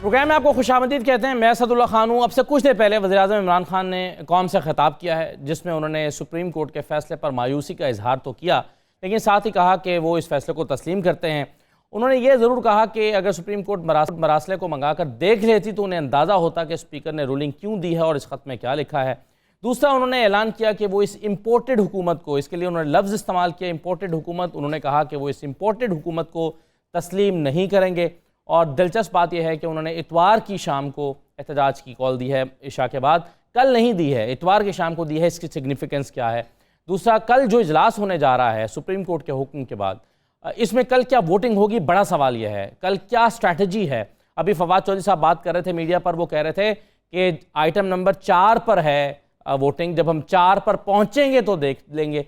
Programme میں آپ کو خوش آمدید کہتے ہیں۔ میں اسد اللہ خان ہوں۔ اب سے کچھ دیر پہلے وزیر اعظم عمران خان نے قوم سے خطاب کیا ہے، جس میں انہوں نے سپریم کورٹ کے فیصلے پر مایوسی کا اظہار تو کیا، لیکن ساتھ ہی کہا کہ وہ اس فیصلے کو تسلیم کرتے ہیں۔ انہوں نے یہ ضرور کہا کہ اگر سپریم کورٹ مراسلے کو منگا کر دیکھ لیتی تو انہیں اندازہ ہوتا کہ اسپیکر نے رولنگ کیوں دی ہے اور اس خط میں کیا لکھا ہے۔ دوسرا، انہوں نے اعلان کیا کہ وہ اس امپورٹڈ حکومت کو، اس کے لیے انہوں نے لفظ استعمال کیا امپورٹڈ حکومت، انہوں نے کہا کہ وہ اس امپورٹڈ حکومت کو تسلیم نہیں کریں گے۔ اور دلچسپ بات یہ ہے کہ انہوں نے اتوار کی شام کو احتجاج کی کال دی ہے عشاء کے بعد، کل نہیں دی ہے، اتوار کی شام کو دی ہے۔ اس کی سگنیفیکنس کیا ہے؟ دوسرا، کل جو اجلاس ہونے جا رہا ہے سپریم کورٹ کے حکم کے بعد، اس میں کل کیا ووٹنگ ہوگی؟ بڑا سوال یہ ہے، کل کیا اسٹریٹجی ہے؟ ابھی فواد چودھری صاحب بات کر رہے تھے میڈیا پر، وہ کہہ رہے تھے کہ آئٹم نمبر 4 پر ہے ووٹنگ، جب ہم 4 پر پہنچیں گے تو دیکھ لیں گے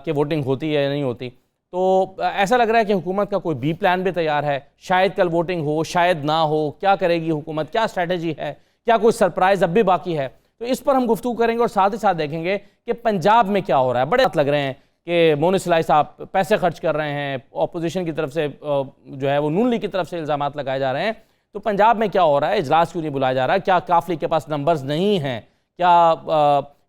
کہ ووٹنگ ہوتی ہے یا نہیں ہوتی۔ تو ایسا لگ رہا ہے کہ حکومت کا کوئی بی پلان بھی تیار ہے، شاید کل ووٹنگ ہو، شاید نہ ہو، کیا کرے گی حکومت، کیا اسٹریٹجی ہے، کیا کوئی سرپرائز اب بھی باقی ہے؟ تو اس پر ہم گفتگو کریں گے اور ساتھ ہی ساتھ دیکھیں گے کہ پنجاب میں کیا ہو رہا ہے۔ بڑے بات لگ رہے ہیں کہ مونس الہی صاحب پیسے خرچ کر رہے ہیں، اپوزیشن کی طرف سے جو ہے وہ نون لیگ کی طرف سے الزامات لگائے جا رہے ہیں۔ تو پنجاب میں کیا ہو رہا ہے؟ اجلاس کیوں نہیں بلایا جا رہا ہے؟ کیا کاف لیگ کے پاس نمبرز نہیں ہیں؟ کیا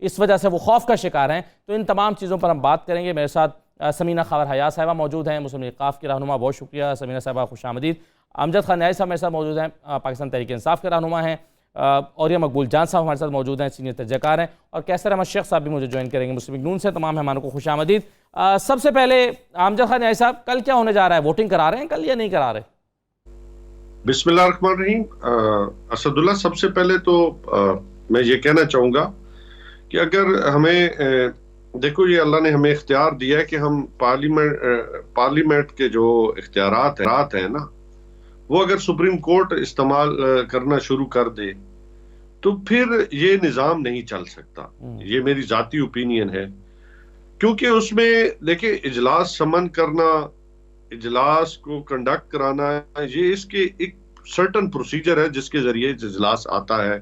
اس وجہ سے وہ خوف کا شکار ہیں؟ تو ان تمام چیزوں پر ہم بات کریں گے۔ میرے ساتھ سمینہ خاور حیات صاحبہ موجود ہیں، مسلم لیگ قاف کی رہنما، بہت شکریہ سمینہ صاحبہ، خوش آمدید۔ امجد خان نیازی صاحب میرے ساتھ موجود ہیں، پاکستان تحریک انصاف کے رہنما ہیں، اور یہ مقبول جان صاحب ہمارے ساتھ موجود ہیں، سینئر تجزیہ کار ہیں، اور کیسر احمد شیخ صاحب بھی مجھے جوائن کریں گے مسلم لیگ نون سے۔ تمام مہمانوں کو خوش آمدید۔ سب سے پہلے امجد خان نیازی صاحب، کل کیا ہونے جا رہا ہے؟ ووٹنگ کرا رہے ہیں کل یا نہیں کرا رہے؟ بسم اللہ الرحمن الرحیم۔ اسد اللہ، سب سے پہلے تو میں یہ کہنا چاہوں گا کہ اگر ہمیں دیکھو، یہ اللہ نے ہمیں اختیار دیا ہے کہ ہم پارلیمنٹ کے جو اختیارات ہیں نا، وہ اگر سپریم کورٹ استعمال کرنا شروع کر دے تو پھر یہ نظام نہیں چل سکتا۔ یہ میری ذاتی اوپینین ہے، کیونکہ اس میں دیکھیں اجلاس سمن کرنا، اجلاس کو کنڈکٹ کرانا، یہ اس کے ایک سرٹن پروسیجر ہے جس کے ذریعے اجلاس آتا ہے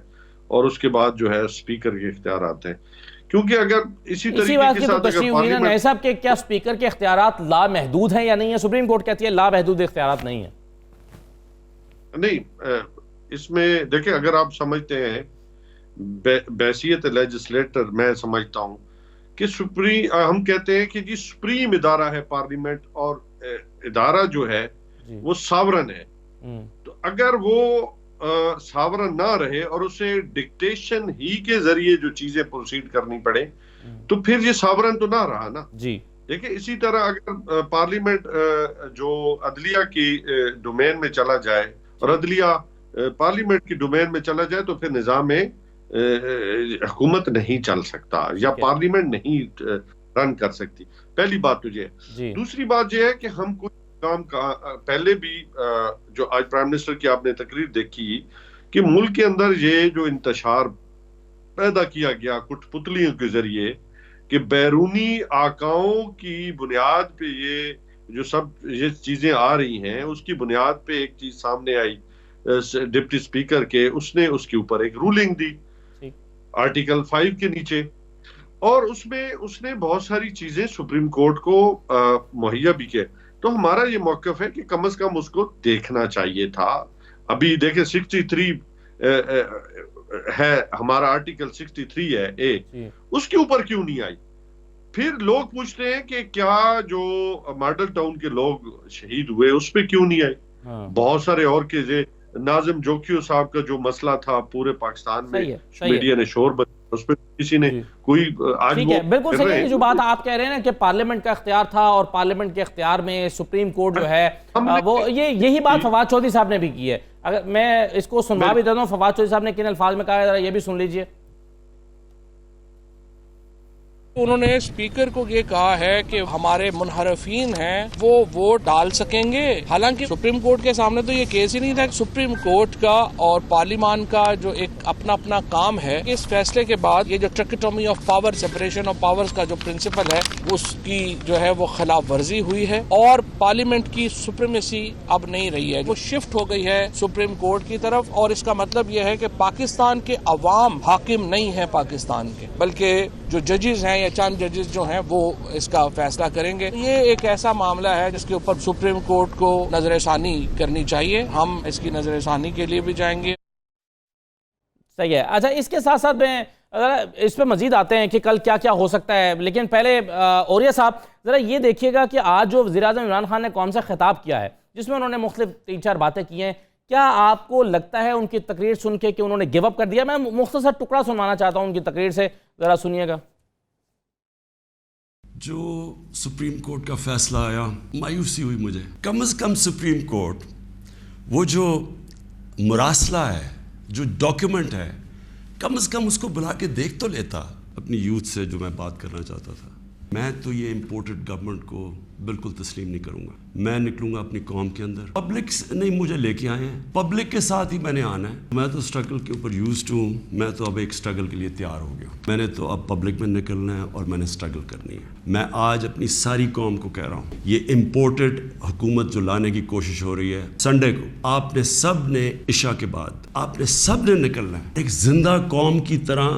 اور اس کے بعد جو ہے اسپیکر کے اختیار آتے ہیں۔ کیونکہ اگر اسی طریقے کے ساتھ نیازی صاحب کہ کیا اسپیکر کے اختیارات لامحدود ہیں یا نہیں ہیں؟ سپریم کورٹ کہتی ہے لامحدود اختیارات نہیں ہیں۔ نہیں، اس میں دیکھیں، اگر آپ سمجھتے ہیں بحیثیت لیجسلیٹر، میں سمجھتا ہوں کہ ہم کہتے ہیں کہ جی سپریم ادارہ ہے پارلیمنٹ، اور ادارہ جو ہے وہ ساورن ہے۔ تو اگر وہ ساورن نہ رہے اور اسے ڈکٹیشن ہی کے ذریعے جو چیزیں پروسیڈ کرنی پڑے تو پھر یہ ساورن تو نہ رہا نا۔ جی دیکھیں، اسی طرح اگر پارلیمنٹ جو عدلیہ کی ڈومین میں چلا جائے اور عدلیہ پارلیمنٹ کی ڈومین میں چلا جائے تو پھر نظام حکومت نہیں چل سکتا یا پارلیمنٹ نہیں رن کر سکتی۔ پہلی بات تو یہ۔ دوسری بات یہ ہے کہ ہم کوئی کام پہلے بھی جو آج پرائم منسٹر کی آپ نے تقریر دیکھی کہ ملک کے اندر یہ جو انتشار پیدا کیا گیا کٹھ پتلیوں کے ذریعے کہ بیرونی آقاؤں کی بنیاد پہ یہ چیزیں آ رہی ہیں، اس کی بنیاد پہ ایک چیز سامنے آئی ڈپٹی اسپیکر کے، اس نے اس کے اوپر ایک رولنگ دی آرٹیکل 5 کے نیچے، اور اس میں اس نے بہت ساری چیزیں سپریم کورٹ کو مہیا بھی کیے۔ تو ہمارا یہ موقف ہے کہ کم از کم اس کو دیکھنا چاہیے تھا۔ ابھی دیکھیں 63 ہے ہمارا، آرٹیکل 63 ہے اے، اس کے اوپر کیوں نہیں آئی؟ پھر لوگ پوچھتے ہیں کہ کیا جو ماڈل ٹاؤن کے لوگ شہید ہوئے اس پہ کیوں نہیں آئی؟ بہت سارے اور کے ناظم جوکیو صاحب کا جو مسئلہ تھا پورے پاکستان میں میڈیا نے شور بنا، اس پہ کسی نے کوئی آج ٹھیک ہے، بالکل صحیح ہے جو بات آپ کہہ رہے ہیں نا کہ پارلیمنٹ کا اختیار تھا اور پارلیمنٹ کے اختیار میں سپریم کورٹ جو ہے وہ یہی بات فواد چودھری صاحب نے بھی کی ہے۔ اگر میں اس کو سنوا بھی دیتا ہوں، فواد چودھری صاحب نے کن الفاظ میں کہا ہے، ذرا یہ بھی سن لیجئے۔ انہوں نے اسپیکر کو یہ کہا ہے کہ ہمارے منحرفین ہیں وہ ووٹ ڈال سکیں گے، حالانکہ سپریم کورٹ کے سامنے تو یہ کیس ہی نہیں تھا۔ سپریم کورٹ کا اور پارلیمان کا جو ایک اپنا کام ہے، اس فیصلے کے بعد یہ جو trichotomy of power, separation of powers کا جو پرنسپل ہے اس کی جو ہے وہ خلاف ورزی ہوئی ہے، اور پارلیمنٹ کی سپریمیسی اب نہیں رہی ہے، وہ شفٹ ہو گئی ہے سپریم کورٹ کی طرف، اور اس کا مطلب یہ ہے کہ پاکستان کے عوام حاکم نہیں ہیں پاکستان کے، بلکہ جو ججز ہیں یا چند ججز جو ہیں وہ اس کا فیصلہ کریں گے. یہ ایک ایسا معاملہ ہے جس کے اوپر سپریم کورٹ کو نظر ثانی کرنی چاہیے. ہم اس کی نظر ثانی کے لیے بھی جائیں گے. صحیح ہے. اچھا اس کے ساتھ ساتھ میں اس پہ مزید آتے ہیں کہ کل کیا کیا ہو سکتا ہے، لیکن پہلے اوریہ صاحب ذرا یہ دیکھیے گا کہ آج جو وزیر اعظم عمران خان نے قوم سے خطاب کیا ہے جس میں انہوں نے مختلف 3-4 باتیں کی ہیں، کیا آپ کو لگتا ہے ان کی تقریر سن کے کہ انہوں نے گیو اپ کر دیا؟ میں مختصر ٹکڑا سنوانا چاہتا ہوں ان کی تقریر سے، ذرا سنیے گا. جو سپریم کورٹ کا فیصلہ آیا مایوسی ہوئی مجھے. کم از کم سپریم کورٹ وہ جو مراسلہ ہے، جو ڈاکیومنٹ ہے، کم از کم اس کو بلا کے دیکھ تو لیتا. اپنی یوتھ سے جو میں بات کرنا چاہتا تھا، میں تو یہ امپورٹڈ گورنمنٹ کو بالکل تسلیم نہیں کروں گا. میں نکلوں گا اپنی قوم کے اندر. پبلک نہیں مجھے لے کے آئے ہیں، پبلک کے ساتھ ہی میں نے آنا ہے. میں تو اسٹرگل کے اوپر یوزڈ ہوں. میں تو اب ایک اسٹرگل کے لیے تیار ہو گیا. میں نے تو اب پبلک میں نکلنا ہے اور میں نے اسٹرگل کرنی ہے. میں آج اپنی ساری قوم کو کہہ رہا ہوں، یہ امپورٹڈ حکومت جو لانے کی کوشش ہو رہی ہے، سنڈے کو آپ نے سب نے عشاء کے بعد آپ نے سب نے نکلنا ہے. ایک زندہ قوم کی طرح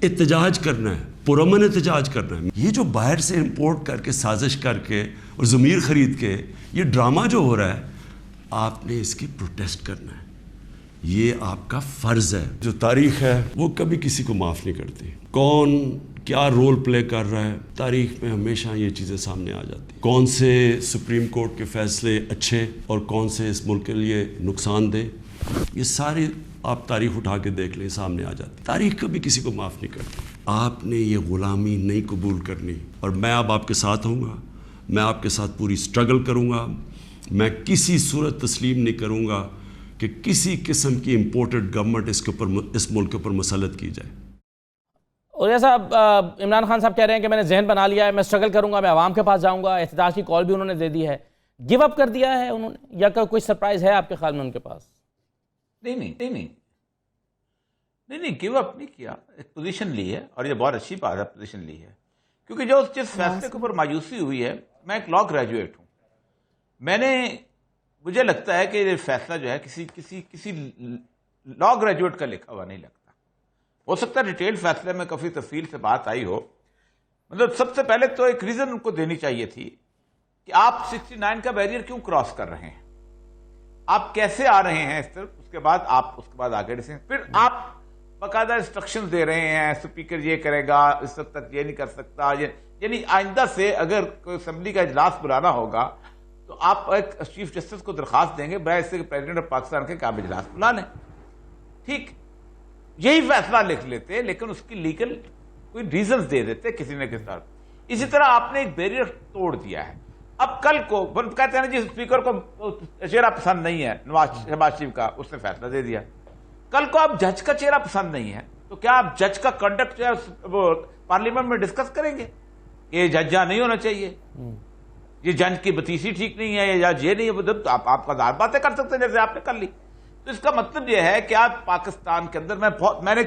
احتجاج کرنا ہے، پرامن احتجاج کرنا ہے. یہ جو باہر سے امپورٹ کر کے سازش کر کے اور ضمیر خرید کے یہ ڈرامہ جو ہو رہا ہے، آپ نے اس کی پروٹیسٹ کرنا ہے. یہ آپ کا فرض ہے. جو تاریخ ہے وہ کبھی کسی کو معاف نہیں کرتی. کون کیا رول پلے کر رہا ہے، تاریخ میں ہمیشہ یہ چیزیں سامنے آ جاتی. کون سے سپریم کورٹ کے فیصلے اچھے اور کون سے اس ملک کے لیے نقصان دہ، یہ سارے آپ تاریخ اٹھا کے دیکھ لیں، سامنے آ جاتی. تاریخ کبھی کسی کو معاف نہیں کرتی. آپ نے یہ غلامی نہیں قبول کرنی. اور میں اب آپ کے ساتھ ہوں گا. میں آپ کے ساتھ پوری اسٹرگل کروں گا. میں کسی صورت تسلیم نہیں کروں گا کہ کسی قسم کی امپورٹڈ گورنمنٹ اس ملک کے اوپر مسلط کی جائے. اوریہ صاحب، عمران خان صاحب کہہ رہے ہیں کہ میں نے ذہن بنا لیا ہے، میں اسٹرگل کروں گا، میں عوام کے پاس جاؤں گا. احتجاج کی کال بھی انہوں نے دے دی ہے. گیو اپ کر دیا ہے انہوں نے یا کوئی سرپرائز ہے آپ کے خیال میں ان کے پاس؟ نہیں گیو اپ نہیں کیا. ایک پوزیشن لی ہے اور یہ بہت اچھی بات ہے، پوزیشن لی ہے. کیونکہ جو جس فیصلے کے اوپر مایوسی ہوئی ہے، میں ایک لا گریجویٹ ہوں. مجھے لگتا ہے کہ یہ فیصلہ جو ہے کسی لا گریجویٹ کا لکھا ہوا نہیں لگتا. ہو سکتا ہے ڈیٹیل فیصلے میں کافی تفصیل سے بات آئی ہو. مطلب سب سے پہلے تو ایک ریزن ان کو دینی چاہیے تھی کہ آپ 69 کا بیریئر کیوں کراس کر رہے ہیں، آپ کیسے آ رہے ہیں اس طرف. اس کے بعد آگے ڈسیں. پھر آپ باقاعدہ انسٹرکشنز دے رہے ہیں، اسپیکر یہ کرے گا، اس وقت تک یہ نہیں کر سکتا. یعنی آئندہ سے اگر کوئی اسمبلی کا اجلاس بلانا ہوگا تو آپ ایک چیف جسٹس کو درخواست دیں گے برائے اس سے کہ پریزیڈنٹ آف پاکستان کے آپ اجلاس بلا لیں. ٹھیک، یہی فیصلہ لکھ لیتے، لیکن اس کی لیگل کوئی ریزنز دے دیتے کسی نے کس طرح. اسی طرح آپ نے ایک بیریئر توڑ دیا ہے. اب کل کو کہتے ہیں جی اسپیکر کو چہرہ پسند نہیں ہے شہباز شریف کا، اس نے فیصلہ دے دیا. کل کو آپ جج کا چہرہ پسند نہیں ہے تو کیا آپ جج کا کنڈکٹ جو ہے پارلیمنٹ میں ڈسکس کریں گے؟ یہ جج یہاں نہیں ہونا چاہیے، یہ جج کی بتیسی ٹھیک نہیں ہے، یہ جج یہ نہیں ہے. تو آپ کا ہزار باتیں کر سکتے ہیں جیسے آپ نے کر لی. تو اس کا مطلب یہ ہے کہ آج پاکستان کے اندر میں نے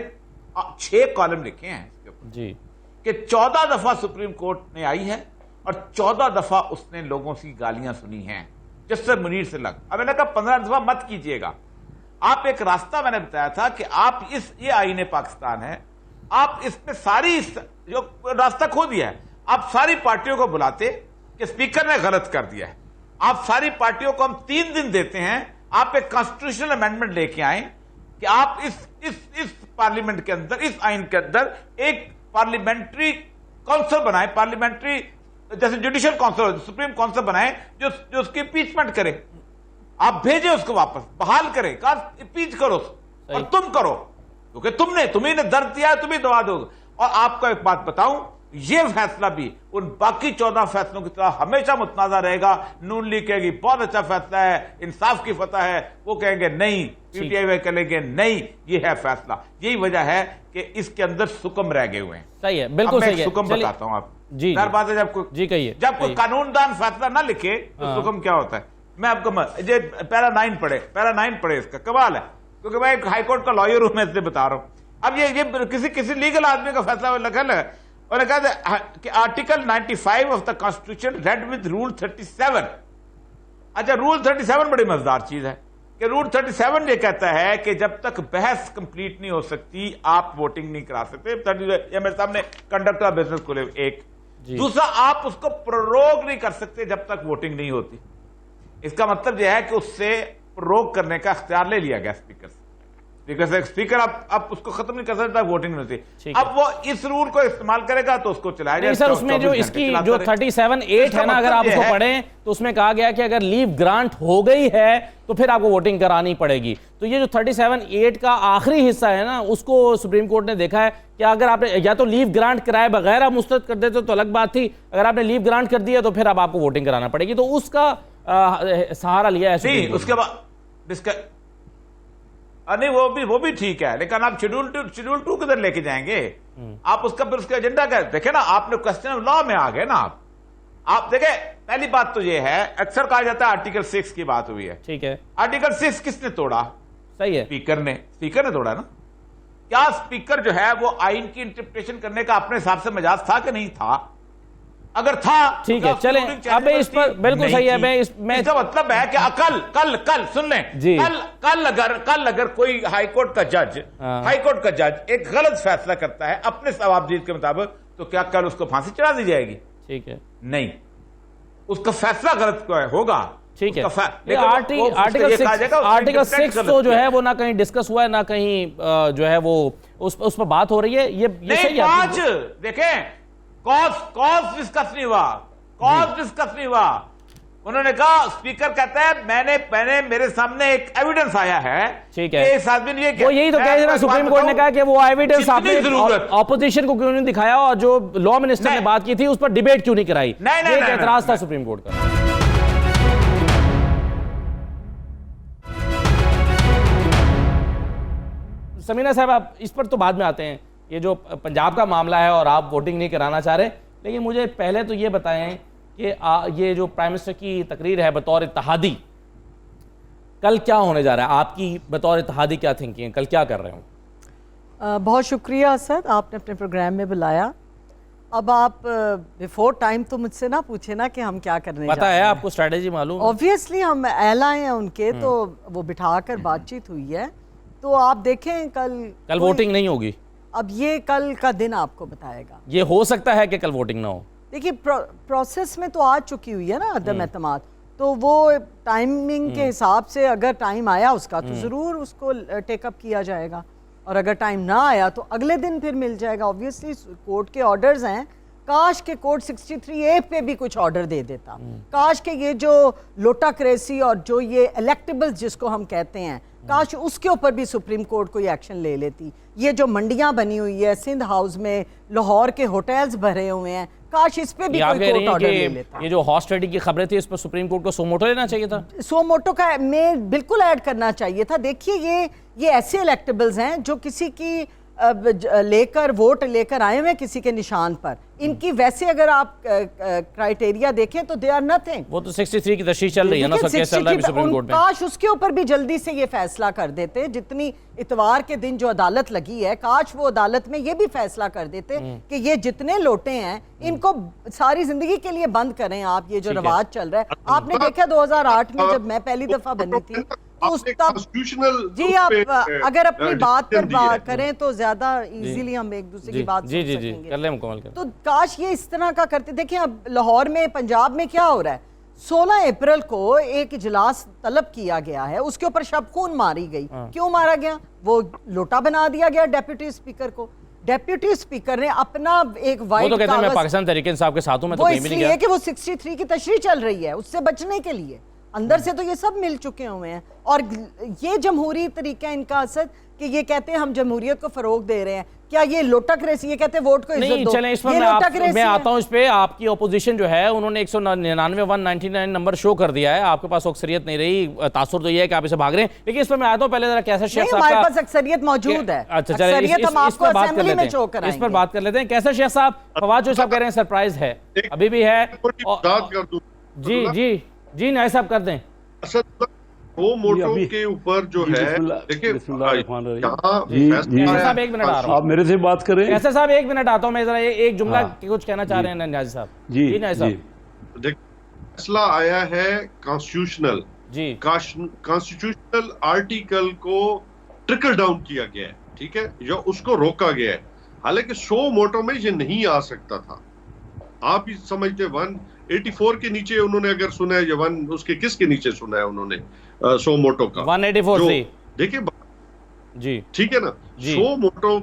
6 کالم لکھے ہیں اس کے اوپر جی کہ 14 دفعہ سپریم کورٹ نے آئی ہے اور 14 دفعہ اس نے لوگوں سے گالیاں سنی ہیں، جس سے منیر سے لگ. اب میں نے کہا 15 دفعہ مت کیجئے گا. آپ ایک راستہ میں نے بتایا تھا کہ آپ یہ آئین پاکستان ہے، آپ اس میں ساری جو راستہ کھو دیا ہے. آپ ساری پارٹیوں کو بلاتے کہ اسپیکر نے غلط کر دیا ہے. آپ ساری پارٹیوں کو ہم 3 دن دیتے ہیں، آپ ایک کانسٹیٹیوشنل امینڈمنٹ لے کے آئیں کہ آپ اس پارلیمنٹ کے اندر، اس آئین کے اندر ایک پارلیمنٹری کونسل بنائیں، پارلیمنٹری جیسے جوڈیشل کونسل، سپریم کونسل بنائیں جو اس کی امپیچمنٹ کرے. آپ بھیجیں اس کو واپس، بحال کریں، کہا امپیچ کرو اور تم کرو، کیونکہ تمہیں نے درد دیا ہے، تمہیں دوا دو. اور آپ کو ایک بات بتاؤں، یہ فیصلہ بھی ان باقی 14 فیصلوں کی طرح ہمیشہ متنازع رہے گا. نون لیگ کہے گی بہت اچھا فیصلہ ہے، انصاف کی فتح ہے، وہ کہیں گے نہیں، پی ٹی آئی کہیں گے نہیں، یہ ہے فیصلہ. یہی وجہ ہے کہ اس کے اندر سکم رہ گئے ہوئے ہیں. صحیح ہے، بالکل صحیح ہے. سکم بتاتا ہوں آپ جی بات ہے، جب کوئی قانون دان فیصلہ نہ لکھے تو سکم کیا ہوتا ہے. میں آپ کو پیرا 9 پڑھے اس کا کمال ہے، کیونکہ میں ایک ہائی کورٹ کا لائر ہوں، میں اس سے بتا رہا ہوں. اب یہ کسی لیگل آدمی کا فیصلہ لکھا ہے اور کہا کہ article 95 of the constitution read with rule 37. اچھا رول 37 بڑی مزدار چیز ہے. کہ رول 37 یہ کہتا ہے کہ جب تک بحث کمپلیٹ نہیں ہو سکتی آپ ووٹنگ نہیں کرا سکتے. یہ میرے سامنے کنڈکٹ آف بزنس کو ایک. دوسرا, آپ اس کو پروگ نہیں کر سکتے جب تک ووٹنگ نہیں ہوتی. اس کا مطلب یہ ہے کہ اس سے پروگ کرنے کا اختیار لے لیا گیا اسپیکر سے. اسپیکر اب اس کو ختم نہیں کر سکتا ووٹنگ میں سے. اب وہ اس رول کو استعمال کرے گا تو اس کو چلایا جائے. سر اس میں جو اس کی جو 37(8) ہے نا, اگر آپ اس کو پڑھیں تو اس میں کہا گیا کہ اگر لیو گرانٹ ہو گئی ہے تو پھر آپ کو ووٹنگ کرانی پڑے گی. تو یہ جو 37(8) کا آخری حصہ ہے نا, اس کو سپریم کورٹ نے دیکھا ہے کہ اگر آپ نے یا تو لیو گرانٹ کرائے بغیر آپ مسترد کر دیتے تو الگ بات تھی, اگر آپ نے لیو گرانٹ کر دیا تو پھر اب آپ کو ووٹنگ کرانا پڑے گی. تو اس کا سہارا لیا ہے اس کے بعد. نہیں وہ بھی ٹھیک ہے, لیکن آپ شیڈول 2 کدھر لے کے جائیں گے آپ؟ اس کا پھر اس کا ایجنڈا کیا دیکھیں نا, آپ نے کوسچن آف لا میں آ گئے نا. آپ دیکھیں, پہلی بات تو یہ ہے, اکثر کہا جاتا ہے آرٹیکل 6 کی بات ہوئی ہے. ٹھیک ہے, آرٹیکل 6 کس نے توڑا؟ صحیح ہے, اسپیکر نے توڑا نا. کیا اسپیکر جو ہے وہ آئین کی انٹرپریٹیشن کرنے کا اپنے حساب سے مجاز تھا کہ نہیں تھا؟ اگر تھا ٹھیک ہے, چلیں اب اس پر بالکل صحیح ہے. اس کا مطلب ہے کہ کل سن لیں, کل اگر کوئی ہائی کورٹ کا جج ایک غلط فیصلہ کرتا ہے اپنے ثوابدید کے مطابق, تو کیا کل اس کو پھانسی چڑھا دی جائے گی؟ ٹھیک ہے, نہیں, اس کا فیصلہ غلط ہوگا. ٹھیک ہے, آرٹیکل 6 تو جو ہے وہ نہ کہیں ڈسکس ہوا ہے نہ کہیں جو ہے وہ اس پر بات ہو رہی ہے. یہ صحیح ہے. دیکھیں, کاز ڈسکس نہیں ہوا. انہوں نے کہا, اسپیکر کہتا ہے میں نے میرے سامنے ایک ایویڈنس آیا ہے. ٹھیک ہے, وہ یہی تو کہہ رہے ہیں, سپریم کورٹ نے کہا کہ وہ ایویڈنس آپ نے اپوزیشن کو کیوں نہیں دکھایا, اور جو لا منسٹر نے بات کی تھی اس پر ڈیبیٹ کیوں نہیں کرائی. یہ ایک اعتراض تھا سپریم کورٹ کا. سمینہ صاحب, آپ اس پر تو بعد میں آتے ہیں, یہ جو پنجاب کا معاملہ ہے اور آپ ووٹنگ نہیں کرانا چاہ رہے, لیکن مجھے پہلے تو یہ بتائیں کہ یہ جو پرائم منسٹر کی تقریر ہے بطور اتحادی, کل کیا ہونے جا رہا ہے؟ آپ کی بطور اتحادی کیا تھنکنگ ہے, کل کیا کر رہے ہوں؟ بہت شکریہ اسد, آپ نے اپنے پروگرام میں بلایا. اب آپ بیفور ٹائم تو مجھ سے نہ پوچھے نا کہ ہم کیا کرنے جا رہے ہیں. پتہ ہے آپ کو اسٹریٹجی معلوم ہے؟ اوبویسلی ہم اعلیٰ ہیں ان کے, تو وہ بٹھا کر بات چیت ہوئی ہے. تو آپ دیکھیں کل ووٹنگ نہیں ہوگی. اب یہ کل کا دن آپ کو بتائے گا. یہ ہو سکتا ہے کہ کل ووٹنگ نہ ہو. دیکھیے, پروسیس میں تو آ چکی ہوئی ہے نا عدم اعتماد, تو وہ ٹائمنگ کے حساب سے اگر ٹائم آیا اس کا تو ضرور اس کو ٹیک اپ کیا جائے گا, اور اگر ٹائم نہ آیا تو اگلے دن پھر مل جائے گا. اوبویسلی کورٹ کے آرڈرز ہیں, کاش کے کورٹ 63A پہ بھی کچھ آرڈر دے دیتا, کاش کے یہ جو لوٹا کریسی اور جو یہ الیکٹیبلز جس کو ہم کہتے ہیں, کاش اس کے اوپر بھی سپریم کورٹ کوئی ایکشن لے لیتی. یہ جو منڈیاں بنی ہوئی ہے سندھ ہاؤس میں, لاہور کے ہوٹلز بھرے ہوئے ہیں, کاش اس پہ بھی کوئی کورٹ آرڈر لے لیتا. یہ جو ہارس ٹریڈنگ کی خبریں تھی اس پر سپریم کورٹ کو سو موٹو لینا چاہیے تھا. سو موٹو کا میں بالکل ایڈ کرنا چاہیے تھا. دیکھیے, یہ ایسے الیکٹیبلز ہیں جو کسی کی لے کر ووٹ لے کر آئے ہوئے کسی کے نشان پر, ان کی ویسے اگر آپ کرائیٹیریا دیکھیں تو دے آر نتھنگ. وہ تو 63 کی تشریح چل رہی ہے نا, سب کیس چل رہا ہے سپریم کورٹ میں. کاش اس کے اوپر بھی جلدی سے یہ فیصلہ کر دیتے, جتنی اتوار کے دن جو عدالت لگی ہے, کاش وہ عدالت میں یہ بھی فیصلہ کر دیتے کہ یہ جتنے لوٹے ہیں ان کو ساری زندگی کے لیے بند کریں آپ. یہ جو رواج چل رہا ہے, آپ نے دیکھا 2008 میں جب میں پہلی دفعہ بنی تھی, جی آپ اگر اپنی بات پر بات کریں تو زیادہ ایزیلی ہم ایک دوسرے کی بات سن سکیں گے. تو کاش یہ اس طرح کا کرتے. دیکھیں اب لاہور میں, پنجاب میں کیا ہو رہا ہے, 16 اپریل کو ایک اجلاس طلب کیا گیا ہے, اس کے اوپر شب خون ماری گئی. کیوں مارا گیا؟ وہ لوٹا بنا دیا گیا ڈیپیوٹی اسپیکر کو. ڈیپیوٹی اسپیکر نے اپنا ایک وائٹ وہ تو کہتے ہیں میں پاکستان تحریک انصاف کے ساتھ ہوں, میں تو کہیں بھی نہیں گیا. وہ اس لیے کہ وہ 63 کی تشریح چل رہی ہے, اس سے بچنے کے لیے. اندر سے تو یہ سب مل چکے ہوئے ہیں, اور یہ جمہوری طریقہ ان کا اثر کہ یہ کہتے ہیں ہم جمہوریت کو فروغ دے رہے ہیں. کیا یہ لوٹک ریسی, یہ کہتے ہیں ووٹ کو عزت دو. نہیں چلیں, اس پر میں آتا ہوں. اس پہ آپ کی اپوزیشن جو ہے انہوں نے 199 نمبر شو کر دیا ہے, آپ کے پاس اکثریت نہیں رہی. تاثر تو یہ ہے کہ آپ اسے بھاگ رہے ہیں, لیکن اس پر میں آتا ہوں. پہلے ذرا کیسر شیخ صاحب, ہمارے پاس اکثریت موجود ہے. اچھا چلیں, اس پر بات کر لیتے ہیں. کیسر شیخ صاحب, فواد جو صاحب کہہ رہے ہیں سرپرائز ہے, ابھی بھی ہے. جی نائب صاحب کر دیں. وہ موٹو کے اوپر جو ہے, صاحب ایک منٹ آ رہا ہوں, آپ میرے سے بات کر رہے ہیں. کیسر صاحب ایک منٹ آتا ہوں, میں ذرا ایک جملہ کچھ کہنا چاہ رہے ہیں نیازی صاحب. جی نیازی صاحب, فیصلہ آیا ہے کانسٹیٹیوشنل, جی کانسٹیٹیوشنل آرٹیکل کو ٹرکل ڈاؤن کیا گیا ہے، ٹھیک ہے، یا اس کو روکا گیا ہے، حالانکہ سو موٹو میں یہ نہیں آ سکتا تھا. آپ ہی سمجھتے 184 کے نیچے انہوں نے اگر سنا ہے، یا اس کے کس کے نیچے سنا ہے انہوں نے سو موٹو کا 184 سی دیکھیں جی ٹھیک ہے نا. سو موٹو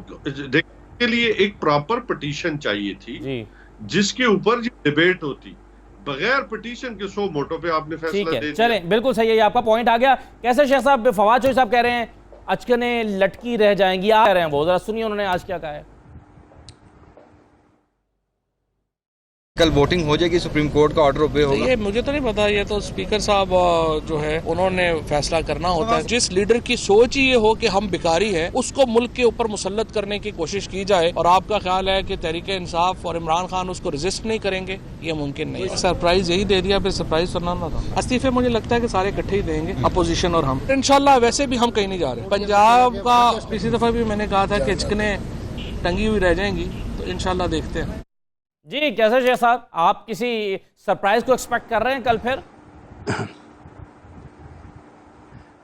کے لیے ایک پراپر پٹیشن چاہیے تھی جی جس کے اوپر ڈیبیٹ ہوتی. بغیر پٹیشن کے سو موٹو پہ آپ نے ٹھیک فیصلہ ہے. دے دیا. چلیں بالکل صحیح ہے، یہ آپ کا پوائنٹ آ گیا. کیسے شیخ صاحب فواد چوہی صاحب کہہ رہے ہیں اچکنے لٹکی رہ جائیں گی، آ رہے ہیں وہ، ذرا سنیے انہوں نے آج کیا کہا ہے. کل ووٹنگ ہو جائے گی، سپریم کورٹ کا آرڈر اوبے ہوگا؟ یہ مجھے تو نہیں پتا، یہ تو اسپیکر صاحب جو ہے انہوں نے فیصلہ کرنا ہوتا ہے. جس لیڈر کی سوچ ہی یہ ہو کہ ہم بیکاری ہیں، اس کو ملک کے اوپر مسلط کرنے کی کوشش کی جائے، اور آپ کا خیال ہے کہ تحریک انصاف اور عمران خان اس کو ریزسٹ نہیں کریں گے، یہ ممکن نہیں. سرپرائز یہی دے دیا، پھر سرپرائز سننا تھا. استعفے مجھے لگتا ہے کہ سارے اکٹھے ہی دیں گے، اپوزیشن اور ہم. انشاءاللہ ویسے بھی ہم کہیں نہیں جا رہے. پنجاب کا پچھلی دفعہ بھی میں نے کہا تھا کہ چکنے ٹنگی ہوئی رہ جائیں گی، تو انشاءاللہ دیکھتے ہیں. جی کیسے شیخ صاحب آپ کسی سرپرائز کو ایکسپیکٹ کر رہے ہیں کل پھر؟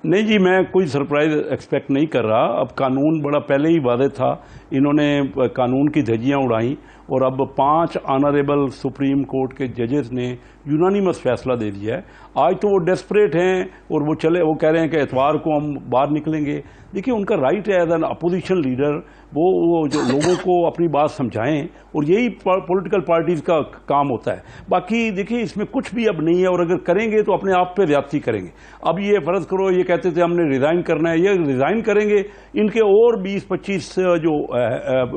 نہیں جی، میں کوئی سرپرائز ایکسپیکٹ نہیں کر رہا. اب قانون بڑا پہلے ہی واضح تھا، انہوں نے قانون کی دھجیاں اڑائیں، اور اب 5 آنریبل سپریم کورٹ کے ججز نے یونانیمس فیصلہ دے دیا ہے. آج تو وہ ڈیسپریٹ ہیں اور وہ کہہ رہے ہیں کہ اتوار کو ہم باہر نکلیں گے. دیکھیے ان کا رائٹ ہے ایز این اپوزیشن لیڈر، وہ جو لوگوں کو اپنی بات سمجھائیں، اور یہی پولیٹیکل پارٹیز کا کام ہوتا ہے. باقی دیکھیے اس میں کچھ بھی اب نہیں ہے، اور اگر کریں گے تو اپنے آپ پہ زیادتی کریں گے. اب یہ فرض کرو یہ کہتے تھے ہم نے ریزائن کرنا ہے، یہ ریزائن کریں گے، ان کے اور 20-25 جو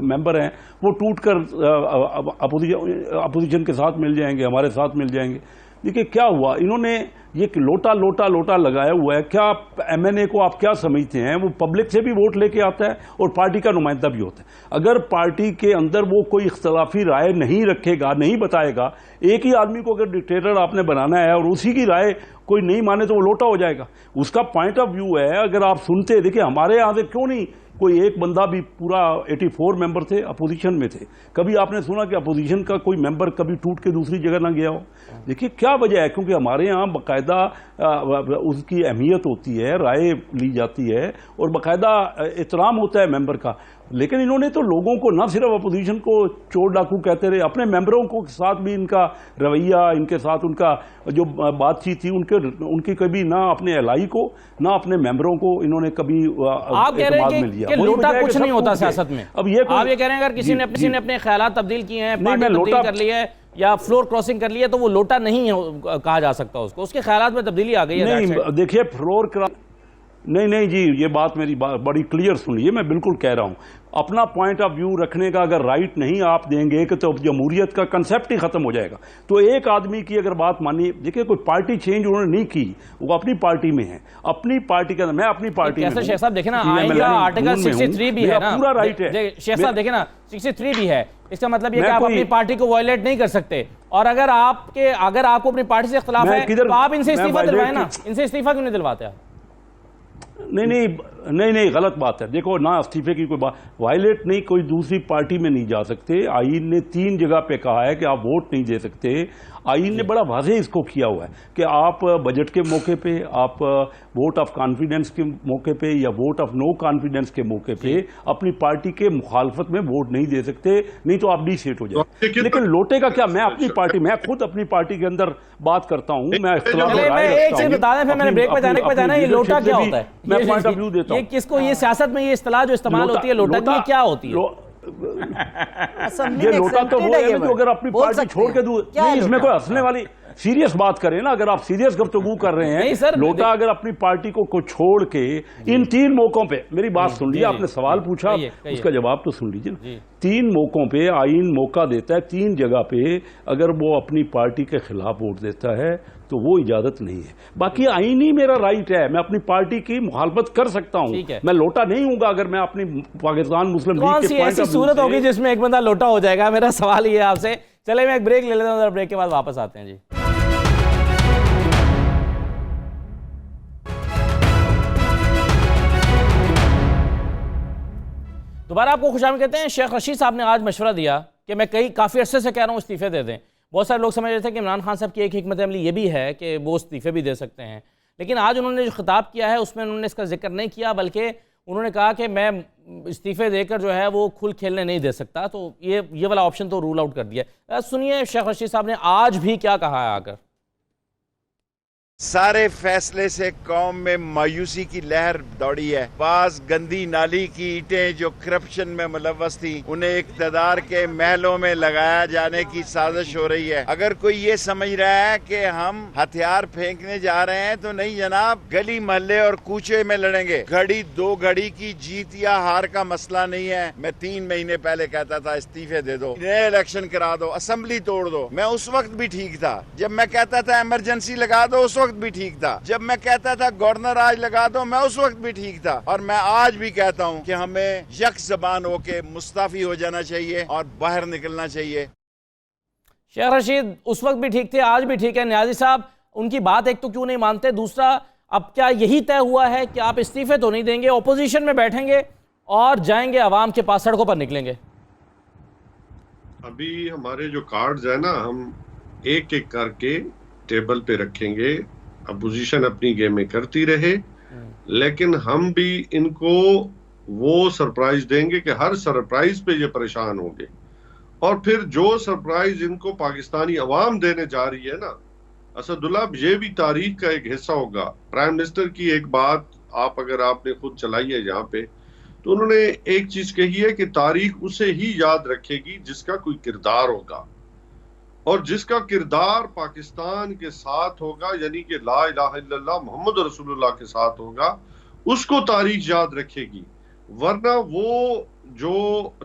ممبر ہیں وہ ٹوٹ کر اپوزیشن کے ساتھ مل جائیں گے، ہمارے ساتھ مل جائیں گے. دیکھیے کیا ہوا، انہوں نے یہ لوٹا لگایا ہوا ہے. کیا ایم این اے کو آپ کیا سمجھتے ہیں؟ وہ پبلک سے بھی ووٹ لے کے آتا ہے اور پارٹی کا نمائندہ بھی ہوتا ہے. اگر پارٹی کے اندر وہ کوئی اختلافی رائے نہیں رکھے گا، نہیں بتائے گا، ایک ہی آدمی کو اگر ڈکٹیٹر آپ نے بنانا ہے اور اسی کی رائے کوئی نہیں مانے تو وہ لوٹا ہو جائے گا. اس کا پوائنٹ آف ویو ہے. اگر آپ سنتے، دیکھیں ہمارے یہاں سے کیوں نہیں کوئی ایک بندہ بھی، پورا 84 ممبر تھے اپوزیشن میں تھے، کبھی آپ نے سنا کہ اپوزیشن کا کوئی ممبر کبھی ٹوٹ کے دوسری جگہ نہ گیا ہو؟ دیکھیے کیا وجہ ہے، کیونکہ ہمارے یہاں باقاعدہ اس کی اہمیت ہوتی ہے، رائے لی جاتی ہے اور باقاعدہ احترام ہوتا ہے ممبر کا. لیکن انہوں نے تو لوگوں کو نہ صرف اپوزیشن کو چور ڈاکو کہتے رہے، اپنے ممبروں کو ساتھ بھی ان کا رویہ، ان کے ساتھ ان کا جو بات چیت تھی، ان کی کبھی نہ اپنے الائی کو نہ اپنے ممبروں کو انہوں نے کبھی اعتماد میں لیا. کہ لوٹا کچھ نہیں ہوتا سیاست میں. اب آپ یہ کہہ رہے ہیں اگر کسی نے اپنے خیالات تبدیل کیے ہیں، پارٹی تبدیل کر لی ہے یا فلور کراسنگ کر لی ہے، تو وہ لوٹا نہیں کہا جا سکتا اس کو، اس کے خیالات میں تبدیلی آ گئی ہے. نہیں دیکھیے نہیں جی، یہ بات میری بڑی کلیئر سن لیجیے، میں بالکل کہہ رہا ہوں اپنا پوائنٹ آف ویو رکھنے کا اگر رائٹ نہیں آپ دیں گے کہ تو جمہوریت کا کنسیپٹ ہی ختم ہو جائے گا. تو ایک آدمی کی اگر بات مانی، دیکھیے کوئی پارٹی چینج انہوں نے نہیں کی، وہ اپنی پارٹی میں ہیں، اپنی پارٹی کا، میں اپنی پارٹی میں ہوں. شیخ صاحب دیکھیں نا، آئین کا آرٹیکل 63 بھی ہے نا، پورا رائٹ ہے. شیخ صاحب دیکھیں نا 63 بھی ہے، اس کا مطلب یہ کہ آپ اپنی پارٹی کو وائلیٹ نہیں کر سکتے. اور اگر آپ کو اپنی پارٹی سے اختلاف ہے تو آپ ان سے استعفیٰ دلوائیں نا. ان سے استعفیٰ کیوں نہیں دلواتے آپ؟ نہیں غلط بات ہے. دیکھو نہ استعفے کی کوئی بات، وائلیٹ نہیں، کوئی دوسری پارٹی میں نہیں جا سکتے. آئین نے 3 جگہ پہ کہا ہے کہ آپ ووٹ نہیں دے سکتے. آئین نے بڑا واضح اس کو کیا ہوا ہے کہ آپ بجٹ کے موقع پہ، آپ ووٹ آف کانفیڈنس کے موقع پہ یا ووٹ آف نو کانفیڈنس کے موقع پہ اپنی پارٹی کے مخالفت میں ووٹ نہیں دے سکتے، نہیں تو آپ ڈی سیٹ ہو جائے. لیکن لوٹے کا کیا، میں اپنی پارٹی، میں خود اپنی پارٹی کے اندر بات کرتا ہوں، میں اختلاف رائے رکھتا ہوں. بتا دیں پھر میں نے بریک پہ جانا ہے، یہ لوٹا کیا ہوتا ہے؟ میں پوائنٹ آف ویو دیتا ہوں. یہ کس کو، یہ سیاست میں یہ اصطلاح جو استعمال ہوتی ہے لوٹا کی، کیا ہوتی ہے؟ یہ لوٹا تو وہ ہے جو اگر اپنی پارٹی چھوڑ کے دوں، اس میں کوئی ہنسنے والی سیریس بات کریں نا. اگر آپ سیریس گفتگو کر رہے ہیں، لوٹا اگر اپنی پارٹی کو چھوڑ کے ان 3 موقعوں پہ، میری بات سن لیجیے، آپ نے سوال پوچھا اس کا جواب تو سن لیجیے نا. 3 موقعوں پہ آئین موقع دیتا ہے، 3 جگہ پہ اگر وہ اپنی پارٹی کے خلاف ووٹ دیتا ہے تو وہ اجازت نہیں ہے. باقی آئینی میرا رائٹ ہے، میں اپنی پارٹی کی مخالفت کر سکتا ہوں. میں لوٹا نہیں ہوں گا اگر میں اپنی پاکستان مسلم لیگ کے کون سی ایسی صورت ہوگی جس میں ایک بندہ لوٹا ہو جائے گا؟ میرا سوال یہ ہے آپ سے. چلے میں ایک بریک لے لیتا ہوں، بریک کے بعد واپس آتے ہیں. جی دوبارہ آپ کو خوش آمدید کہتے ہیں. شیخ رشید صاحب نے آج مشورہ دیا کہ میں کافی عرصے سے کہہ رہا ہوں استعفے دے دیں. بہت سارے لوگ سمجھ رہے تھے کہ عمران خان صاحب کی ایک حکمت عملی یہ بھی ہے کہ وہ استعفے بھی دے سکتے ہیں، لیکن آج انہوں نے جو خطاب کیا ہے اس میں انہوں نے اس کا ذکر نہیں کیا، بلکہ انہوں نے کہا کہ میں استعفے دے کر جو ہے وہ کھل کھیلنے نہیں دے سکتا، تو یہ والا آپشن تو رول آؤٹ کر دیا ہے۔ سنیے شیخ رشید صاحب نے آج بھی کیا کہا ہے آ کر۔ سارے فیصلے سے قوم میں مایوسی کی لہر دوڑی ہے۔ بعض گندی نالی کی اینٹیں جو کرپشن میں ملوث تھی انہیں اقتدار کے محلوں میں لگایا جانے کی سازش ہو رہی ہے۔ اگر کوئی یہ سمجھ رہا ہے کہ ہم ہتھیار پھینکنے جا رہے ہیں تو نہیں جناب، گلی محلے اور کوچے میں لڑیں گے۔ گھڑی دو گھڑی کی جیت یا ہار کا مسئلہ نہیں ہے۔ میں 3 مہینے پہلے کہتا تھا استعفے دے دو، نئے الیکشن کرا دو، اسمبلی توڑ دو، میں اس وقت بھی ٹھیک تھا۔ جب میں کہتا تھا ایمرجنسی لگا دو اس وقت بھی ٹھیک تھا۔ جب میں کہتا تھا گورنر آج لگا دو میں اس وقت بھی ٹھیک تھا، اور میں آج بھی کہتا ہوں کہ ہمیں یک زبان ہو کے مستعفی ہو جانا چاہیے اور باہر نکلنا چاہیے۔ شیخ رشید اس وقت بھی ٹھیک تھے، آج بھی ٹھیک ہے۔ نیازی صاحب ان کی بات ایک تو کیوں نہیں مانتے، دوسرا اب کیا یہی طے ہوا ہے کہ آپ استعفے تو نہیں دیں گے، اپوزیشن میں بیٹھیں گے اور جائیں گے عوام کے پاس، سڑکوں پر نکلیں گے؟ ابھی ہمارے جو کارڈز ہیں نا، ہم ایک ایک کر کے ٹیبل پہ رکھیں گے۔ اپوزیشن اپنی گیمیں کرتی رہے، لیکن ہم بھی ان کو وہ سرپرائز دیں گے کہ ہر سرپرائز پہ یہ پریشان ہوں گے، اور پھر جو سرپرائز ان کو پاکستانی عوام دینے جا رہی ہے نا اسداللہ، یہ بھی تاریخ کا ایک حصہ ہوگا۔ پرائم منسٹر کی ایک بات اگر آپ نے خود چلائی ہے یہاں پہ، تو انہوں نے ایک چیز کہی ہے کہ تاریخ اسے ہی یاد رکھے گی جس کا کوئی کردار ہوگا، اور جس کا کردار پاکستان کے ساتھ ہوگا، یعنی کہ لا الہ الا اللہ محمد رسول اللہ کے ساتھ ہوگا، اس کو تاریخ یاد رکھے گی۔ ورنہ وہ جو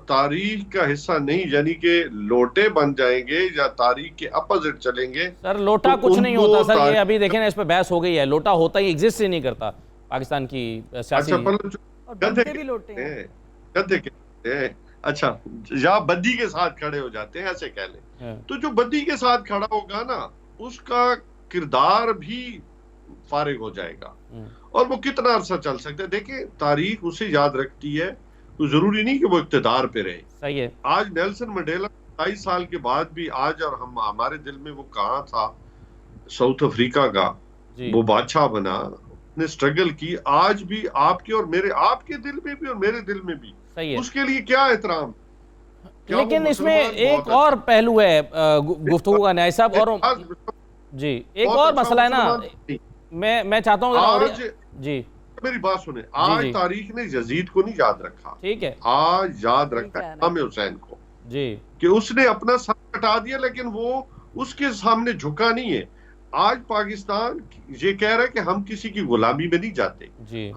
تاریخ کا حصہ نہیں، یعنی کہ لوٹے بن جائیں گے یا تاریخ کے اپوزٹ چلیں گے۔ سر لوٹا کچھ نہیں ہوتا سر، یہ ابھی دیکھیں نا اس پہ بحث ہو گئی ہے، لوٹا ہوتا ہی ایگزسٹ ہی نہیں کرتا پاکستان کی سیاسی۔ گدھے کہتے ہیں، اچھا یا بدی کے ساتھ کھڑے ہو جاتے ہیں، ایسے کہہ لیں۔ تو جو بدی کے ساتھ کھڑا ہوگا نا، اس کا کردار بھی فارغ ہو جائے گا، اور وہ کتنا عرصہ چل سکتا ہے۔ دیکھیں تاریخ اسے یاد رکھتی ہے، تو ضروری نہیں کہ وہ اقتدار پہ رہے۔ صحیح ہے۔ آج نیلسن منڈیلا 27 سال کے بعد بھی آج، اور ہمارے دل میں وہ کہاں تھا، ساؤتھ افریقہ کا وہ بادشاہ بنا، نے سٹرگل کی، آج بھی آپ کے اور میرے، آپ کے دل میں بھی اور میرے دل میں بھی اس کے لیے کیا احترام۔ لیکن اس میں ایک اور پہلو ہے گفتگو کا نیازی صاحب، اور جی ایک اور مسئلہ ہے نا، میں چاہتا ہوں جی میری بات سنیں، آج تاریخ نے یزید کو نہیں یاد رکھا، ٹھیک ہے، آج یاد رکھا ہے امام حسین کو، جی کہ اس نے اپنا سر کٹا دیا، لیکن وہ اس کے سامنے جھکا نہیں ہے۔ آج پاکستان یہ کہہ رہا ہے کہ ہم کسی کی غلامی میں نہیں جاتے،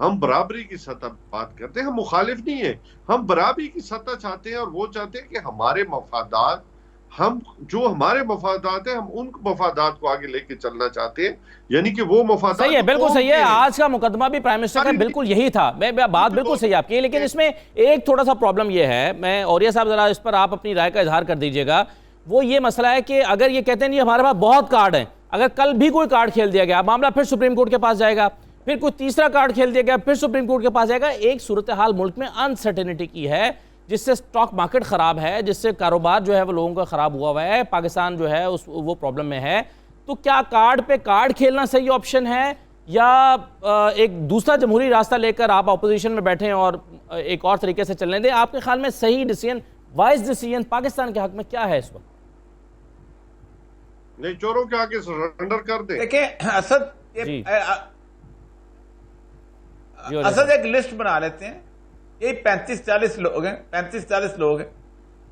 ہم برابری کی سطح بات کرتے ہیں، ہم مخالف نہیں ہیں، ہم برابری کی سطح چاہتے ہیں، اور وہ چاہتے ہیں کہ ہمارے مفادات، ہم جو ہمارے مفادات ہیں، ہم ان مفادات کو آگے لے کے چلنا چاہتے ہیں، یعنی کہ وہ مفادات۔ صحیح ہے، بالکل صحیح ہے۔ آج کا مقدمہ بھی پرائم منسٹر کا بالکل یہی تھا، بات بالکل صحیح آپ کی، لیکن اس میں ایک تھوڑا سا پرابلم یہ ہے، میں اوریہ صاحب ذرا اس پر آپ اپنی رائے کا اظہار کر دیجئے گا، وہ یہ مسئلہ ہے کہ اگر یہ کہتے ہیں نہیں ہمارے پاس بہت کارڈ ہیں، اگر کل بھی کوئی کارڈ کھیل دیا گیا، معاملہ پھر سپریم کورٹ کے پاس جائے گا، پھر کوئی تیسرا کارڈ کھیل دیا گیا، پھر سپریم کورٹ کے پاس جائے گا۔ ایک صورتحال ملک میں انسرٹینٹی کی ہے، جس سے سٹاک مارکیٹ خراب ہے، جس سے کاروبار جو ہے وہ لوگوں کا خراب ہوا ہے، پاکستان جو ہے وہ پرابلم میں ہے۔ تو کیا کارڈ پہ کارڈ کھیلنا صحیح آپشن ہے، یا ایک دوسرا جمہوری راستہ لے کر آپ اپوزیشن میں بیٹھیں اور ایک اور طریقے سے چلنے دیں؟ آپ کے خیال میں صحیح ڈیسیژن، وائز ڈیسیژن پاکستان کے حق میں کیا ہے اس وقت؟ نہیں، چوروں کے آگے سرنڈر کر دیں۔ دیکھیں اسد ایک لسٹ بنا لیتے ہیں، یہ 35-40 لوگ ہیں، 35-40 لوگ ہیں،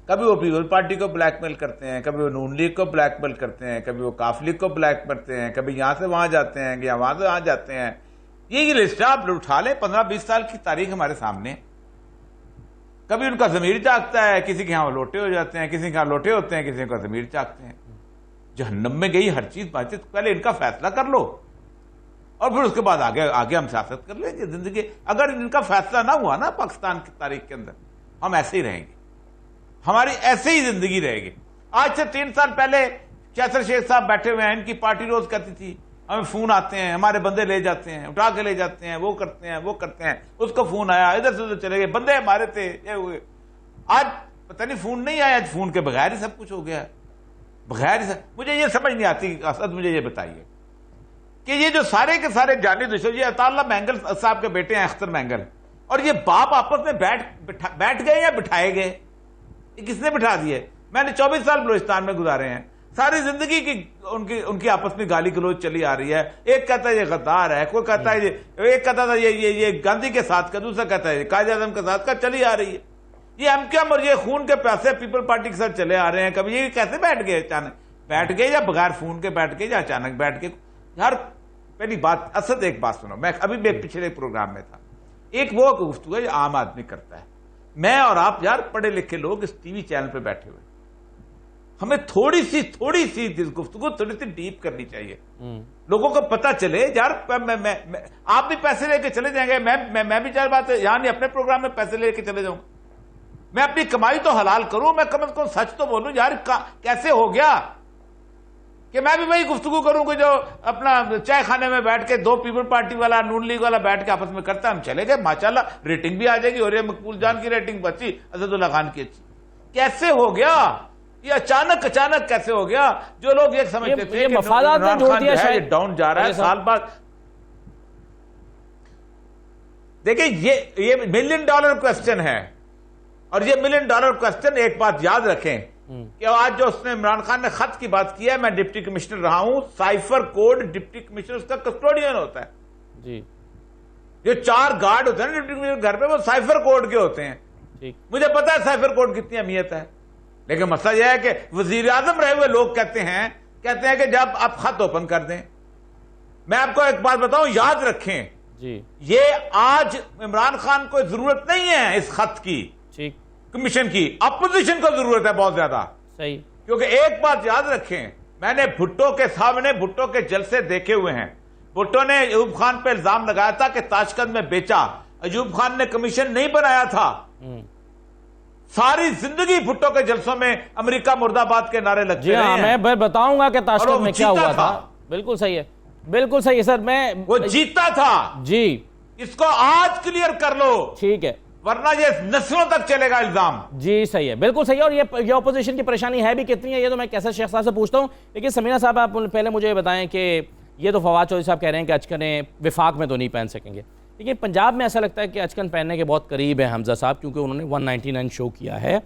کبھی وہ پیپل پارٹی کو بلیک میل کرتے ہیں، کبھی وہ نون لیگ کو بلیک میل کرتے ہیں، کبھی وہ کاف لیگ کو بلیک کرتے ہیں، کبھی یہاں سے وہاں جاتے ہیں، یا وہاں سے وہاں جاتے ہیں۔ یہ لسٹ آپ اٹھا لیں، 15-20 سال کی تاریخ ہمارے سامنے۔ کبھی ان کا ضمیر جاگتا ہے، کسی کے ہاں لوٹے ہو جاتے ہیں، کسی کے ہاں لوٹے ہوتے ہیں، کسی کا ضمیر جاگتے ہیں۔ جہنم میں گئی ہر چیز پہنچے، پہلے ان کا فیصلہ کر لو، اور پھر اس کے بعد آگے ہم سیاست کر لیں گے زندگی۔ اگر ان کا فیصلہ نہ ہوا نا پاکستان کی تاریخ کے اندر، ہم ایسے ہی رہیں گے، ہماری ایسے ہی زندگی رہے گی۔ آج سے 3 سال پہلے کیسر شیخ صاحب بیٹھے ہوئے ہیں، ان کی پارٹی روز کہتی تھی ہمیں فون آتے ہیں، ہمارے بندے لے جاتے ہیں، اٹھا کے لے جاتے ہیں، وہ کرتے ہیں وہ کرتے ہیں، اس کو فون آیا، ادھر سے ادھر چلے گئے، بندے ہمارے تھے یہ ہوئے۔ آج پتہ نہیں فون نہیں آیا، آج فون کے بغیر ہی سب کچھ ہو گیا ہے، بغیر ہی سب۔ مجھے یہ سمجھ نہیں آتی، اسد مجھے یہ بتائیے کہ یہ جو سارے کے سارے جانی دشمن، یہ عطا اللہ مینگل صاحب کے بیٹے ہیں، اختر مینگل، اور یہ باپ آپس میں بیٹھ گئے یا بٹھائے گئے؟ یہ کس نے بٹھا دیے؟ میں نے 24 سال بلوچستان میں گزارے ہیں، ساری زندگی کی ان کی آپس میں گالی گلوچ چلی آ رہی ہے. ایک کہتا ہے یہ غدار ہے، کوئی کہتا ہے ایک کہتا تھا یہ گاندھی کے ساتھ کا، دوسرا کہتا ہے قائد اعظم کے ساتھ کا، چلی آ رہی ہے. یہ ایم کیو ایم اور یہ خون کے پیسے پیپل پارٹی کے ساتھ چلے آ رہے ہیں. کبھی یہ کیسے بیٹھ گئے؟ اچانک بیٹھ گئے یا بغیر فون کے بیٹھ گئے یا اچانک بیٹھ گئے؟ ہر پہلی بات اسد ایک بات سنو، میں ابھی بھی پچھلے پروگرام میں تھا، ایک وہ گفتگو ہے جو عام آدمی کرتا ہے. میں اور آپ یار پڑھے لکھے لوگ اس ٹی وی چینل پہ بیٹھے ہوئے، ہمیں تھوڑی سی گفتگو تھوڑی سی ڈیپ کرنی چاہیے. لوگوں کو پتا چلے یار آپ بھی پیسے لے کے چلے جائیں گے، میں بھی چار بات یہاں نہیں اپنے پروگرام میں پیسے لے کے چلے جاؤں، میں اپنی کمائی تو حلال کروں، میں کم از کم سچ تو بولوں. یار کیسے ہو گیا کہ میں بھی وہی گفتگو کروں کہ جو اپنا چائے خانے میں بیٹھ کے دو پیپل پارٹی والا نون لیگ والا بیٹھ کے آپس میں کرتا ہے. ہم چلے گئے ماشاءاللہ ریٹنگ بھی آ جائے گی، اور یہ مقبول جان کی ریٹنگ بچی، اسد اللہ خان کی اچھی. کیسے ہو گیا یہ اچانک کیسے ہو گیا؟ جو لوگ یہ سمجھتے تھے کہ مفادات نے جوڑ دیا شاید ڈاؤن جا رہا ہے سال بعد. دیکھیں یہ $1 ملین کوسچن ہے، اور یہ $1 ملین کوسچن ایک بات یاد رکھیں کہ آج جو اس نے عمران خان نے خط کی بات کی ہے، میں ڈپٹی کمشنر رہا ہوں، سائفر کوڈ ڈپٹی کمشنر اس کا کسٹوڈین ہوتا ہے. جی جو 4 گارڈ ہوتے ہیں نا ڈپٹی کمشنر گھر پہ، وہ سائفر کوڈ کے ہوتے ہیں. مجھے پتا ہے سائفر کوڈ کتنی اہمیت ہے، لیکن مسئلہ یہ ہے کہ وزیر اعظم رہے ہوئے لوگ کہتے ہیں کہ جب آپ خط اوپن کر دیں. میں آپ کو ایک بات بتاؤں، یاد رکھیں جی یہ آج عمران خان کو ضرورت نہیں ہے اس خط کی، کمیشن کی، اپوزیشن کو ضرورت ہے بہت زیادہ. صحیح. کیونکہ ایک بات یاد رکھیں، میں نے بھٹو کے سامنے بھٹو کے جلسے دیکھے ہوئے ہیں. بھٹو نے ایوب خان پہ الزام لگایا تھا کہ تاشقند میں بیچا، ایوب خان نے کمیشن نہیں بنایا تھا. ساری زندگی بھٹو کے جلسوں میں امریکہ مرد آباد کے نعرے لگتے رہے ہیں. میں بتاؤں گا کہ تاشقند میں کیا ہوا تھا. بالکل صحیح ہے، بالکل صحیح ہے سر. وہ جیتا تھا جی، اس کو آج کلیئر کر لو، ٹھیک ہے، ورنہ یہ نسلوں تک چلے گا الزام. جی صحیح ہے، بالکل صحیح ہے. اور یہ اپوزیشن کی پریشانی ہے بھی کتنی ہے، یہ تو میں کیسے شیخ صاحب سے پوچھتا ہوں. لیکن سمیرہ صاحب آپ پہلے مجھے یہ بتائیں کہ یہ تو فواد چودھری صاحب کہہ رہے ہیں کہ اچکنیں وفاق میں تو نہیں پہن سکیں گے، لیکن پنجاب میں ایسا لگتا ہے کہ اچکن پہننے کے بہت قریب ہیں حمزہ صاحب، کیونکہ انہوں نے 199 شو کیا ہے.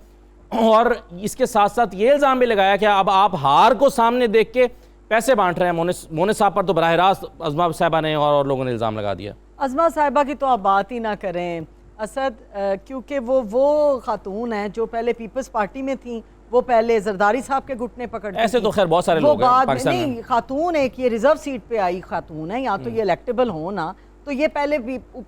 اور اس کے ساتھ ساتھ یہ الزام بھی لگایا کہ اب آپ ہار کو سامنے دیکھ کے پیسے بانٹ رہے ہیں. مونس صاحب پر تو براہ راست عظمہ صاحبہ نے اور لوگوں نے الزام لگا دیا. عظمہ صاحبہ کی تو آپ بات ہی نہ کریں اسد، کیونکہ وہ خاتون ہیں جو پہلے پیپلز پارٹی میں تھیں، وہ پہلے زرداری صاحب کے گھٹنے پکڑتی تھیں. ایسے تو خیر بہت سارے لوگ ہیں پاکستان میں. نہیں، خاتون ایک یہ ریزرو سیٹ پہ آئی خاتون ہے، یا تو یہ الیکٹیبل ہو نا، تو یہ پہلے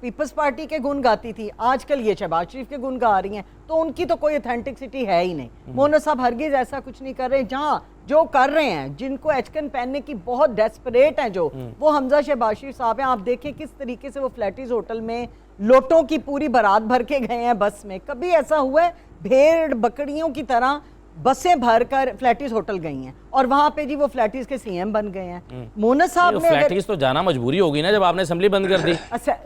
پیپلز پارٹی کے گن گاتی تھی، آج کل یہ شہباز شریف کے گن گا رہی ہیں، تو ان کی تو کوئی اتھینٹکسٹی ہے ہی نہیں. مونس صاحب ہرگز ایسا کچھ نہیں کر رہے. جہاں جو کر رہے ہیں، جن کو ایچکن پہننے کی بہت ڈیسپریٹ ہیں جو، وہ حمزہ شہباز شریف صاحب ہیں. آپ دیکھیں کس طریقے سے وہ فلیٹیز ہوٹل میں لوٹوں کی پوری بارات بھر کے گئے ہیں بس میں. کبھی ایسا ہوا ہے بھیڑ بکریوں کی طرح بسیں بھر کر فلیٹیز ہوٹل گئی ہیں، اور وہاں پہ جی وہ فلیٹیز کے سی ایم بن گئے ہیں. مونس صاحب نے فلیٹیز تو جانا مجبوری ہوگی نا جب آپ نے اسمبلی بند کر دی.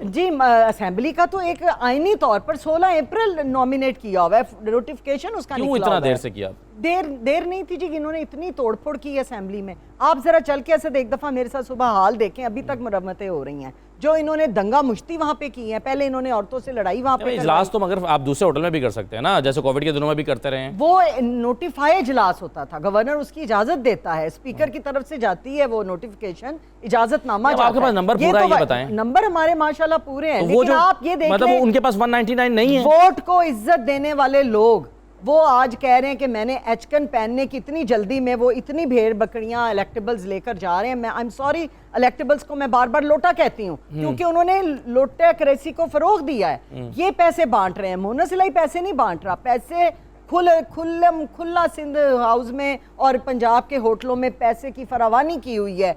جی اسمبلی کا تو ایک آئینی طور پر 16 اپریل نومینیٹ کیا ہوا ہے، نوٹیفیکیشن اس کا نکلا ہوا ہے. کیوں اتنا دیر سے کیا؟ دیر نہیں تھی جی، انہوں نے اتنی توڑ پھوڑ کی ہے اسمبلی میں. آپ ذرا چل کے اسد ایک دفعہ میرے ساتھ صبح حال دیکھیں، ابھی تک مرمتیں ہو رہی ہیں. جو انہوں نے دنگا مشتی وہاں پہ کی ہے، پہلے انہوں نے عورتوں سے لڑائی وہاں پہ. اجلاس تو مگر آپ دوسرے ہوٹل میں بھی کر سکتے ہیں نا، جیسے کووڈ کے دنوں میں بھی کرتے رہے ہیں. وہ نوٹیفائی اجلاس ہوتا تھا، گورنر اس کی اجازت دیتا ہے، اسپیکر کی طرف سے جاتی ہے وہ نوٹیفیکیشن، اجازت نامہ جاتا ہے. آپ کے پاس نمبر پورا ہے، یہ بتائیں. نمبر ہمارے ماشاءاللہ پورے ہیں، لیکن آپ یہ دیکھ مطلب لیں ان کے پاس 199 نہیں ہے. ووٹ کو عزت دینے والے لوگ وہ آج کہہ رہے ہیں کہ میں نے ایچکن پہننے کی اتنی جلدی میں، وہ اتنی بھیڑ بکریاں الیکٹیبلز لے کر جا رہے ہیں. میں I'm sorry الیکٹیبلز کو میں بار بار لوٹا کہتی ہوں، کیونکہ انہوں نے لوٹا کریسی کو فروغ دیا ہے. یہ پیسے بانٹ رہے ہیں. مونس الہی پیسے نہیں بانٹ رہا، پیسے کھلا سندھ ہاؤس میں اور پنجاب کے ہوٹلوں میں پیسے کی فراوانی کی ہوئی ہے.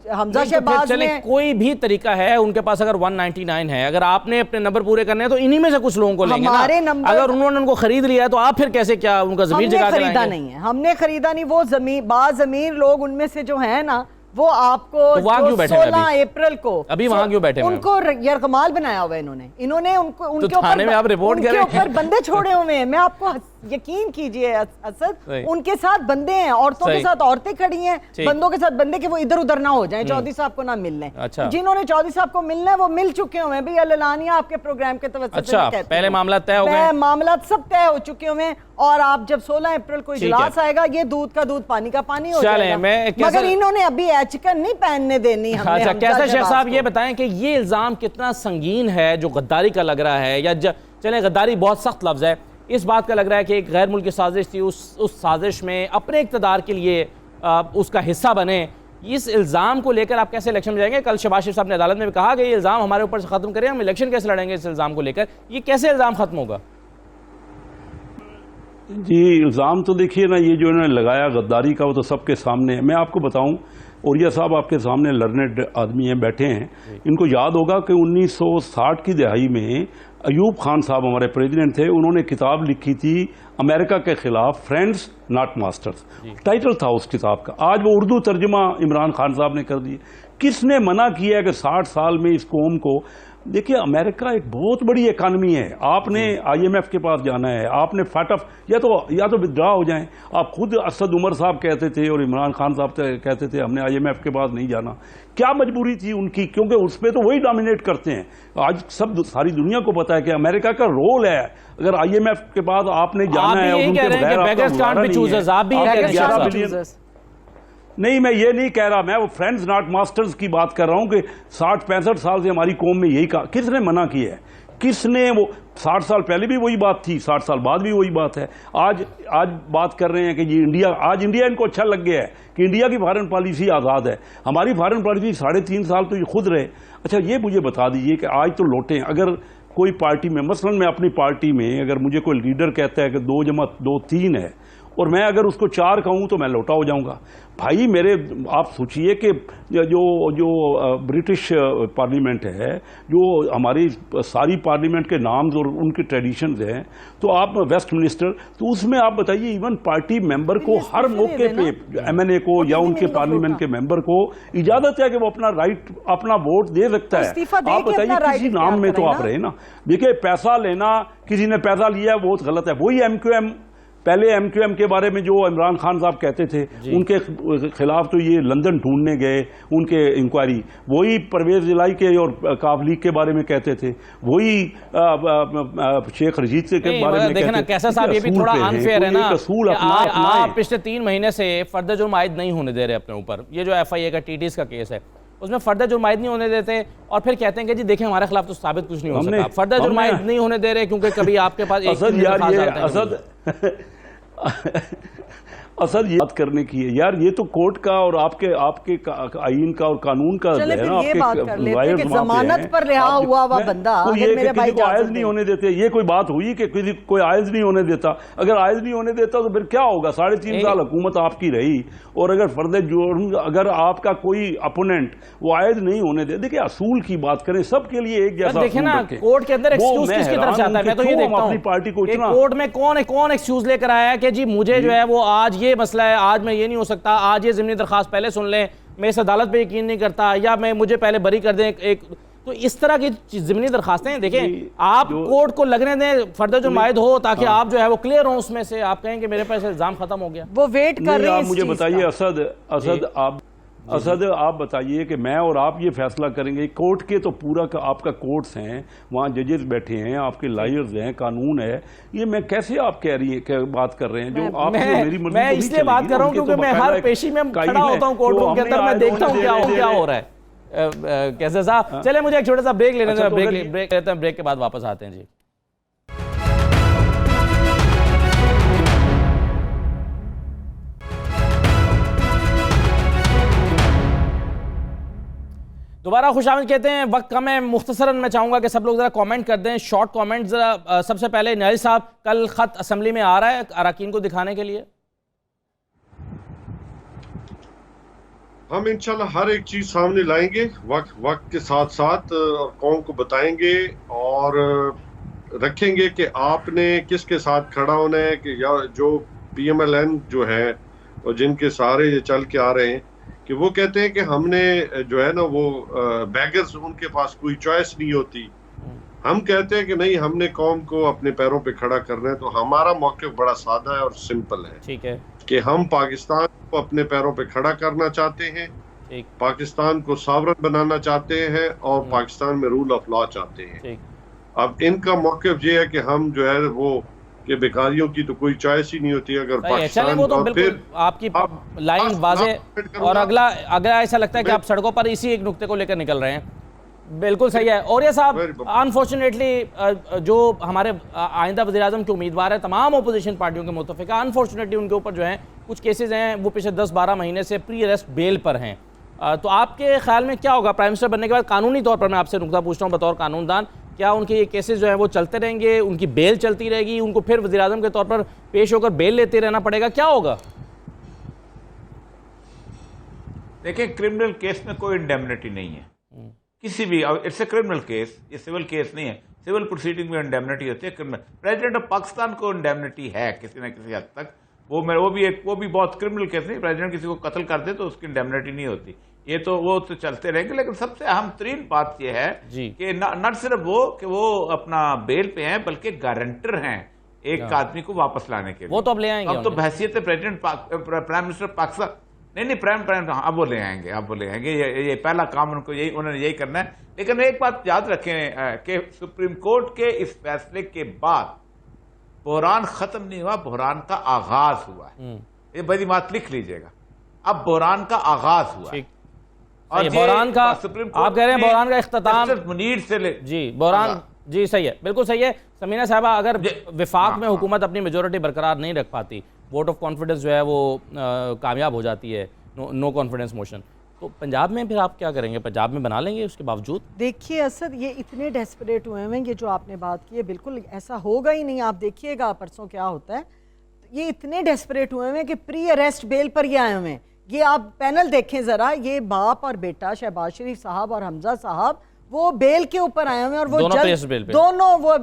حمزہ شہباز نے کوئی بھی طریقہ ہے ان کے پاس، اگر 199 ہے، اگر آپ نے اپنے نمبر پورے کرنے ہیں تو انہی میں سے کچھ لوگوں کو لیں گے نا. اگر انہوں نے ان کو خرید لیا ہے تو آپ پھر کیسے، کیا ان کا ضمیر جگا کے لائیں گے؟ خریدا نہیں ہے، ہم نے خریدا نہیں. وہ بعض امیر لوگ ان میں سے جو ہیں نا، وہ آپ کو 16 اپریل کو ابھی وہاں کیوں بیٹھے ہیں؟ ان کو یرغمال بنایا ہوا ہے. انہوں نے ان کے اوپر بندے چھوڑے ہوئے ہیں. میں آپ کو یقین کیجئے اسد ان کے ساتھ بندے ہیں, عورتوں کے ساتھ عورتیں کھڑی ہیں, بندوں کے ساتھ بندے کہ وہ ادھر ادھر نہ ہو جائیں, چودھری صاحب کو نہ مل لیں. جنہوں نے چودھری صاحب کو ملنا ہے وہ مل چکے ہوئے ہیں بھی, اعلانیہ آپ کے پروگرام کے توسط سے کہتے ہیں. پہلے معاملات طے ہو گئے, معاملات سب طے ہو چکے ہوئے ہیں, اور آپ جب 16 اپریل کو اجلاس آئے گا یہ دودھ کا دودھ پانی کا پانی ہو جائے گا. مگر انہوں نے ابھی ایچکن نہیں پہننے دینی. کیسے شیخ صاحب یہ بتائیں کہ یہ الزام کتنا سنگین ہے جو غداری کا لگ رہا ہے, یا چلیں غداری بہت سخت لفظ ہے, اس بات کا لگ رہا ہے کہ ایک غیر ملکی سازش تھی, اس سازش میں اپنے اقتدار کے لیے اس کا حصہ بنے. اس الزام کو لے کر آپ کیسے الیکشن میں جائیں گے؟ کل شہباز شریف صاحب نے عدالت میں بھی کہا کہ یہ الزام ہمارے اوپر سے ختم کریں, ہم الیکشن کیسے لڑیں گے اس الزام کو لے کر, یہ کیسے الزام ختم ہوگا؟ جی الزام تو دیکھیے نا, یہ جو انہوں نے لگایا غداری کا وہ تو سب کے سامنے ہے. میں آپ کو بتاؤں, اوریہ صاحب آپ کے سامنے لرنڈ آدمی ہیں, بیٹھے ہیں, ان کو یاد ہوگا کہ 1960 کی دہائی میں ایوب خان صاحب ہمارے پریزیڈنٹ تھے, انہوں نے کتاب لکھی تھی امریکہ کے خلاف, فرینڈز ناٹ ماسٹرز, ٹائٹل تھا اس کتاب کا. آج وہ اردو ترجمہ عمران خان صاحب نے کر دیا. کس نے منع کیا ہے کہ 60 سال میں اس قوم کو, دیکھیے امریکہ ایک بہت بڑی اکانومی ہے, آپ نے آئی ایم ایف کے پاس جانا ہے, آپ نے فٹ آف یا تو ودرا ہو جائیں. آپ خود اسد عمر صاحب کہتے تھے اور عمران خان صاحب کہتے تھے ہم نے آئی ایم ایف کے پاس نہیں جانا. کیا مجبوری تھی ان کی؟ کیونکہ اس پہ تو وہی ڈومینیٹ کرتے ہیں. آج ساری دنیا کو پتا ہے کہ امریکہ کا رول ہے, اگر آئی ایم ایف کے بعد آپ نے جانا ہے اور ان کے بغیر نہیں, میں یہ نہیں کہہ رہا, میں وہ فرینڈز ناٹ ماسٹرز کی بات کر رہا ہوں کہ 60-65 سال سے ہماری قوم میں یہی کہا. کس نے منع کیا ہے؟ کس نے؟ وہ 60 سال پہلے بھی وہی بات تھی, 60 سال بعد بھی وہی بات ہے. آج بات کر رہے ہیں کہ یہ انڈیا, آج انڈیا ان کو اچھا لگ گیا ہے کہ انڈیا کی فارن پالیسی آزاد ہے. ہماری فارن پالیسی 3.5 سال تو یہ خود رہے. اچھا یہ مجھے بتا دیجئے کہ آج تو لوٹیں, اگر کوئی پارٹی میں, مثلا میں اپنی پارٹی میں اگر مجھے کوئی لیڈر کہتا ہے کہ 2 + 2 3 ہے, اور میں اگر اس کو 4 کہوں تو میں لوٹا ہو جاؤں گا. بھائی میرے, آپ سوچئے کہ جو برٹش پارلیمنٹ ہے, جو ہماری ساری پارلیمنٹ کے نامز اور ان کے ٹریڈیشنز ہیں, تو آپ ویسٹ منسٹر, تو اس میں آپ بتائیے ایون پارٹی ممبر کو ہر موقع پہ ایم این اے کو یا ان کے پارلیمنٹ کے ممبر کو اجازت ہے کہ وہ اپنا رائٹ, اپنا ووٹ دے سکتا ہے. آپ بتائیے کسی نام میں تو آپ رہے نا. دیکھیں پیسہ لینا, کسی نے پیسہ لیا ہے بہت غلط ہے. وہی ایم کیو ایم, پہلے ایم کیو ایم کے بارے میں جو عمران خان صاحب کہتے تھے, ان کے خلاف تو یہ لندن ڈھونڈنے گئے ان کے انکوائری. وہی پرویز الہی کے اور کاف لیگ کے بارے میں کہتے تھے, وہی شیخ رشید کے بارے میں دیکھنا. کیسا صاحب یہ بھی تھوڑا انفیئر ہے نا, آپ پچھلے 3 مہینے سے فرد جرم عائد نہیں ہونے دے رہے اپنے اوپر. یہ جو ایف آئی اے کا ٹی ٹیز کا کیس ہے اس میں فرد جرم عائد نہیں ہونے دیتے, اور پھر کہتے ہیں کہ جی دیکھیں ہمارے خلاف تو ثابت کچھ نہیں ہو سکتا. فرد جرم عائد نہیں ہونے دے رہے کیونکہ کبھی آپ کے پاس اصل یہ بات کرنے کی ہے یار, یہ تو کورٹ کا اور آپ کے آئین کا اور قانون کا ہے نا. یہ بات کر لیتے کہ ضمانت پر رہا ہوا بندہ اگر میرے بھائی کو عائد نہیں ہونے دیتے, یہ کوئی بات ہوئی کہ کوئی عائد نہیں ہونے دیتا؟ اگر عائد نہیں ہونے دیتا تو پھر کیا ہوگا؟ 3.5 سال حکومت آپ کی رہی, اور اگر فرد جرم, اگر آپ کا کوئی اپوننٹ وہ عائد نہیں ہونے دے. دیکھیں اصول کی بات کریں, سب کے لیے ایک جیسا دیکھیں نا. کورٹ کے اندر ایکسکیوز کس کی طرف سے آتا ہے؟ میں تو یہ دیکھتا ہوں کہ کورٹ میں کون ایکسکیوز لے کر آیا ہے کہ جی مجھے جو ہے وہ آج یہ مسئلہ ہے, آج میں یہ نہیں ہو سکتا, آج یہ ضمنی درخواست پہلے سن لیں, میں اس عدالت پہ یقین نہیں کرتا, یا مجھے پہلے بری کر دیں. تو اس طرح کی ضمنی درخواستیں دیکھیں, آپ کورٹ کو لگنے دیں فرد جرم عائد ہو تاکہ آپ جو ہے وہ کلیئر ہوں اس میں سے, آپ کہیں کہ میرے پاس الزام ختم ہو گیا. وہ ویٹ کر رہے ہیں. مجھے بتائیے اسد, آپ بتائیے کہ میں اور آپ یہ فیصلہ کریں گے, کورٹ کے تو پورا آپ کا کورٹس ہیں, وہاں ججز بیٹھے ہیں, آپ کے لائرز ہیں, قانون ہے, یہ میں کیسے آپ کہہ رہی ہیں, بات کر رہے ہیں جو آپ میری مرضی. میں اس لیے بات کر رہا ہوں کیونکہ میں ہر پیشی میں کھڑا ہوتا ہوں کورٹ روم کے اندر, میں دیکھتا ہوں کیا ہو رہا ہے. کیسے صاحب, چلے مجھے ایک چھوٹا سا بریک لینے دیں, بریک لیتے ہیں, بریک کے بعد واپس آتے ہیں. جی دوبارہ خوش آمد کہتے ہیں. وقت کم ہے, مختصراً میں چاہوں گا کہ سب لوگ ذرا کامنٹ کر دیں, شارٹ کامنٹ ذرا. سب سے پہلے نیاز صاحب, کل خط اسمبلی میں آ رہا ہے اراکین کو دکھانے کے لیے؟ ہم انشاءاللہ ہر ایک چیز سامنے لائیں گے, وقت کے ساتھ ساتھ قوم کو بتائیں گے اور رکھیں گے کہ آپ نے کس کے ساتھ کھڑا ہونا ہے. کہ یا جو پی ایم ایل این جو ہے اور جن کے سہارے یہ چل کے آ رہے ہیں, کہ وہ کہتے ہیں کہ ہم نے جو ہے نا وہ بیگرز, ان کے پاس کوئی چوائس نہیں ہوتی, ہم کہتے ہیں کہ نہیں ہم نے قوم کو اپنے پیروں پہ کھڑا کرنا ہے، تو ہمارا موقف بڑا سادہ ہے اور سمپل ہے، ٹھیک ہے، کہ ہم پاکستان کو اپنے پیروں پہ کھڑا کرنا چاہتے ہیں، ٹھیک پاکستان کو ساورن بنانا چاہتے ہیں، اور پاکستان میں رول آف لا چاہتے ہیں۔ ٹھیک، اب ان کا موقف یہ ہے کہ ہم جو ہے وہ کہ بیکاریوں کی تو کوئی چوائس ہی نہیں ہوتی اگر چلیں پاکستان، وہ تو اور بالکل پھر آپ کی لائن واضح، اور اگلا ایسا لگتا ہے کہ آپ سڑکوں پر اسی ایک نقطے کو لے کر نکل رہے ہیں، بالکل صحیح ہے۔ اور یہ صاحب انفارچونیٹلی جو ہمارے آئندہ وزیراعظم کے امیدوار ہیں تمام اپوزیشن پارٹیوں کے متفقہ، انفارچونیٹلی ان کے اوپر جو ہیں کچھ کیسز ہیں وہ پچھلے 10-12 مہینے سے پری اریسٹ بیل پر ہیں، تو آپ کے خیال میں کیا ہوگا پرائم منسٹر بننے کے بعد؟ قانونی طور پر میں آپ سے نقطہ پوچھتا ہوں بطور قانون دان، کیا ان کے یہ کیسز جو ہیں وہ چلتے رہیں گے، ان کی بیل چلتی رہے گی، ان کو پھر وزیراعظم کے طور پر پیش ہو کر بیل لیتے رہنا پڑے گا، کیا ہوگا؟ دیکھیں کرمنل کیس میں کوئی انڈیمنٹی نہیں ہے کسی بھی، اٹس اے کرمنل کیس، یہ سول کیس نہیں ہے، سول پروسیڈنگ میں انڈیمنٹی ہوتی ہے، کرمنل پریزیڈنٹ آف پاکستان کو انڈیمنٹی ہے کسی نہ کسی حد تک، وہ بھی بہت کرمنل کیس نہیں، پریزیڈنٹ کسی کو قتل کر دے تو اس کی انڈیمنٹی نہیں ہوتی، یہ تو وہ تو چلتے رہیں گے، لیکن سب سے اہم ترین بات یہ ہے کہ نہ صرف وہ کہ وہ اپنا بیل پہ ہیں بلکہ گارنٹر ہیں ایک آدمی کو واپس لانے کے لیے، وہ تو اب لے آئیں گے، اب تو بحیثیت پریزیڈنٹ پرائم منسٹر پاکستان نہیں پرائم اب وہ لے آئیں گے، یہ پہلا کام انہوں نے یہی کرنا ہے۔ لیکن ایک بات یاد رکھیں کہ سپریم کورٹ کے اس فیصلے کے بعد بحران ختم نہیں ہوا، بحران کا آغاز ہوا ہے، یہ بڑی بات لکھ لیجئے گا، اب بحران کا آغاز ہوا ہے، اور بحران کا آپ کہہ رہے ہیں بحران کا اختتام منیر سے لے، جی بحران، جی صحیح ہے، بالکل صحیح ہے۔ سمینہ صاحبہ اگر وفاق میں حکومت اپنی میجورٹی برقرار نہیں رکھ پاتی، ووٹ آف کانفیڈنس جو ہے وہ کامیاب ہو جاتی ہے، نو کانفیڈنس موشن، تو پنجاب میں پھر آپ کیا کریں گے؟ پنجاب میں بنا لیں گے اس کے باوجود؟ دیکھیے اسد، یہ اتنے ڈیسپریٹ ہوئے ہیں، یہ جو آپ نے بات کی ہے بالکل ایسا ہوگا ہی نہیں، آپ دیکھیے گا پرسوں کیا ہوتا ہے، یہ اتنے ڈیسپریٹ ہوئے ہیں کہ پری اریسٹ بیل پر یہ آئے ہوئے ہیں۔ یہ آپ پینل دیکھیں ذرا، یہ باپ اور بیٹا شہباز شریف صاحب اور حمزہ صاحب وہ بیل کے اوپر آئے ہوئے ہیں، اور وہ دونوں وہ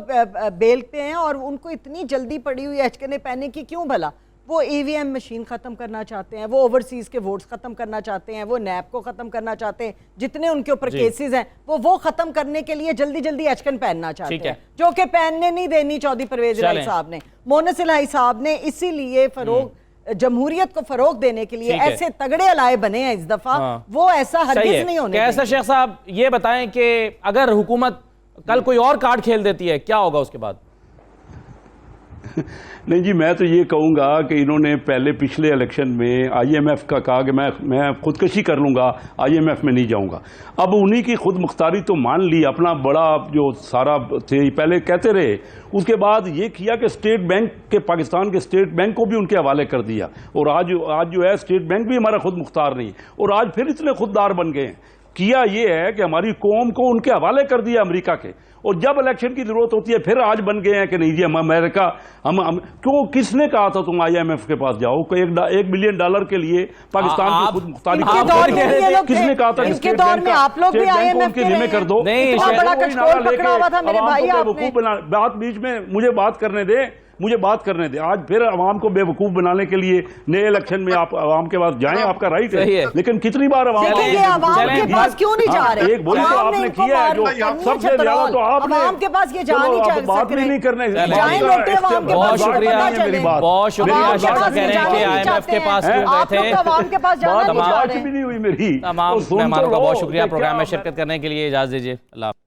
بیل پہ ہیں، اور ان کو اتنی جلدی پڑی ہوئی اچکنے پہنے کی کیوں بھلا؟ وہ ای وی ایم مشین ختم کرنا چاہتے ہیں، وہ اوورسیز کے ووٹس ختم کرنا چاہتے ہیں، وہ نیب کو ختم کرنا چاہتے ہیں، جتنے ان کے اوپر کیسز ہیں وہ ختم کرنے کے لیے جلدی جلدی اچکن پہننا چاہتے ہیں، جو کہ پہننے نہیں دینی چودھری پرویز الہی صاحب نے، مونس الہی صاحب نے، اسی لیے جمہوریت کو فروغ دینے کے لیے ایسے تگڑے علائے بنے ہیں اس دفعہ، وہ ایسا ہرگز نہیں ہونے کیسا شیخ صاحب یہ بتائیں کہ اگر حکومت کل کوئی اور کارڈ کھیل دیتی ہے کیا ہوگا اس کے بعد؟ نہیں جی، میں تو یہ کہوں گا کہ انہوں نے پہلے پچھلے الیکشن میں آئی ایم ایف کا کہا کہ میں خودکشی کر لوں گا، آئی ایم ایف میں نہیں جاؤں گا، اب انہی کی خود مختاری تو مان لی، اپنا بڑا جو سارا تھے پہلے کہتے رہے، اس کے بعد یہ کیا کہ اسٹیٹ بینک کے، پاکستان کے اسٹیٹ بینک کو بھی ان کے حوالے کر دیا، اور آج جو ہے اسٹیٹ بینک بھی ہمارا خود مختار نہیں، اور آج پھر اتنے خوددار بن گئے ہیں۔ کیا یہ ہے کہ ہماری قوم کو ان کے حوالے کر دیا امریکہ کے، اور جب الیکشن کی ضرورت ہوتی ہے پھر آج بن گئے ہیں کہ نہیں جی ہم امریکہ، کیوں؟ کس نے کہا تھا تم آئی ایم ایف کے پاس جاؤ کہ $1 بلین کے لیے پاکستان کی خود مختاری کس نے کہا تھا؟ ان کے دور میں آپ لوگ بھی آئی ایم ایف کے ذمہ کر دو، اتنا بڑا کچھ پکڑا ہوا تھا میرے بھائی آپ نے۔ بات بیچ میں مجھے بات کرنے دے، آج پھر عوام کو بے وقوف بنانے کے لیے نئے الیکشن میں آپ عوام کے پاس جائیں، آپ کا رائٹ ہے، لیکن کتنی بار عوام کے پاس کیوں نہیں جا رہے؟ ایک بولے تو آپ نے کیا ہے جو سب سے زیادہ، تو آپ نے عوام کے پاس یہ جا نہیں چاہ بات بھی نہیں کرنے، بہت شکریہ، بہت شکریہ شیخ صاحب کہہ رہے ہیں کہ آئی ایم ایف کے پاس کیوں گئے تھے، بات بھی نہیں ہوئی میری، تمام مہمانوں کا بہت شکریہ پروگرام میں شرکت کرنے کے لیے، اجازت دیجیے، اللہ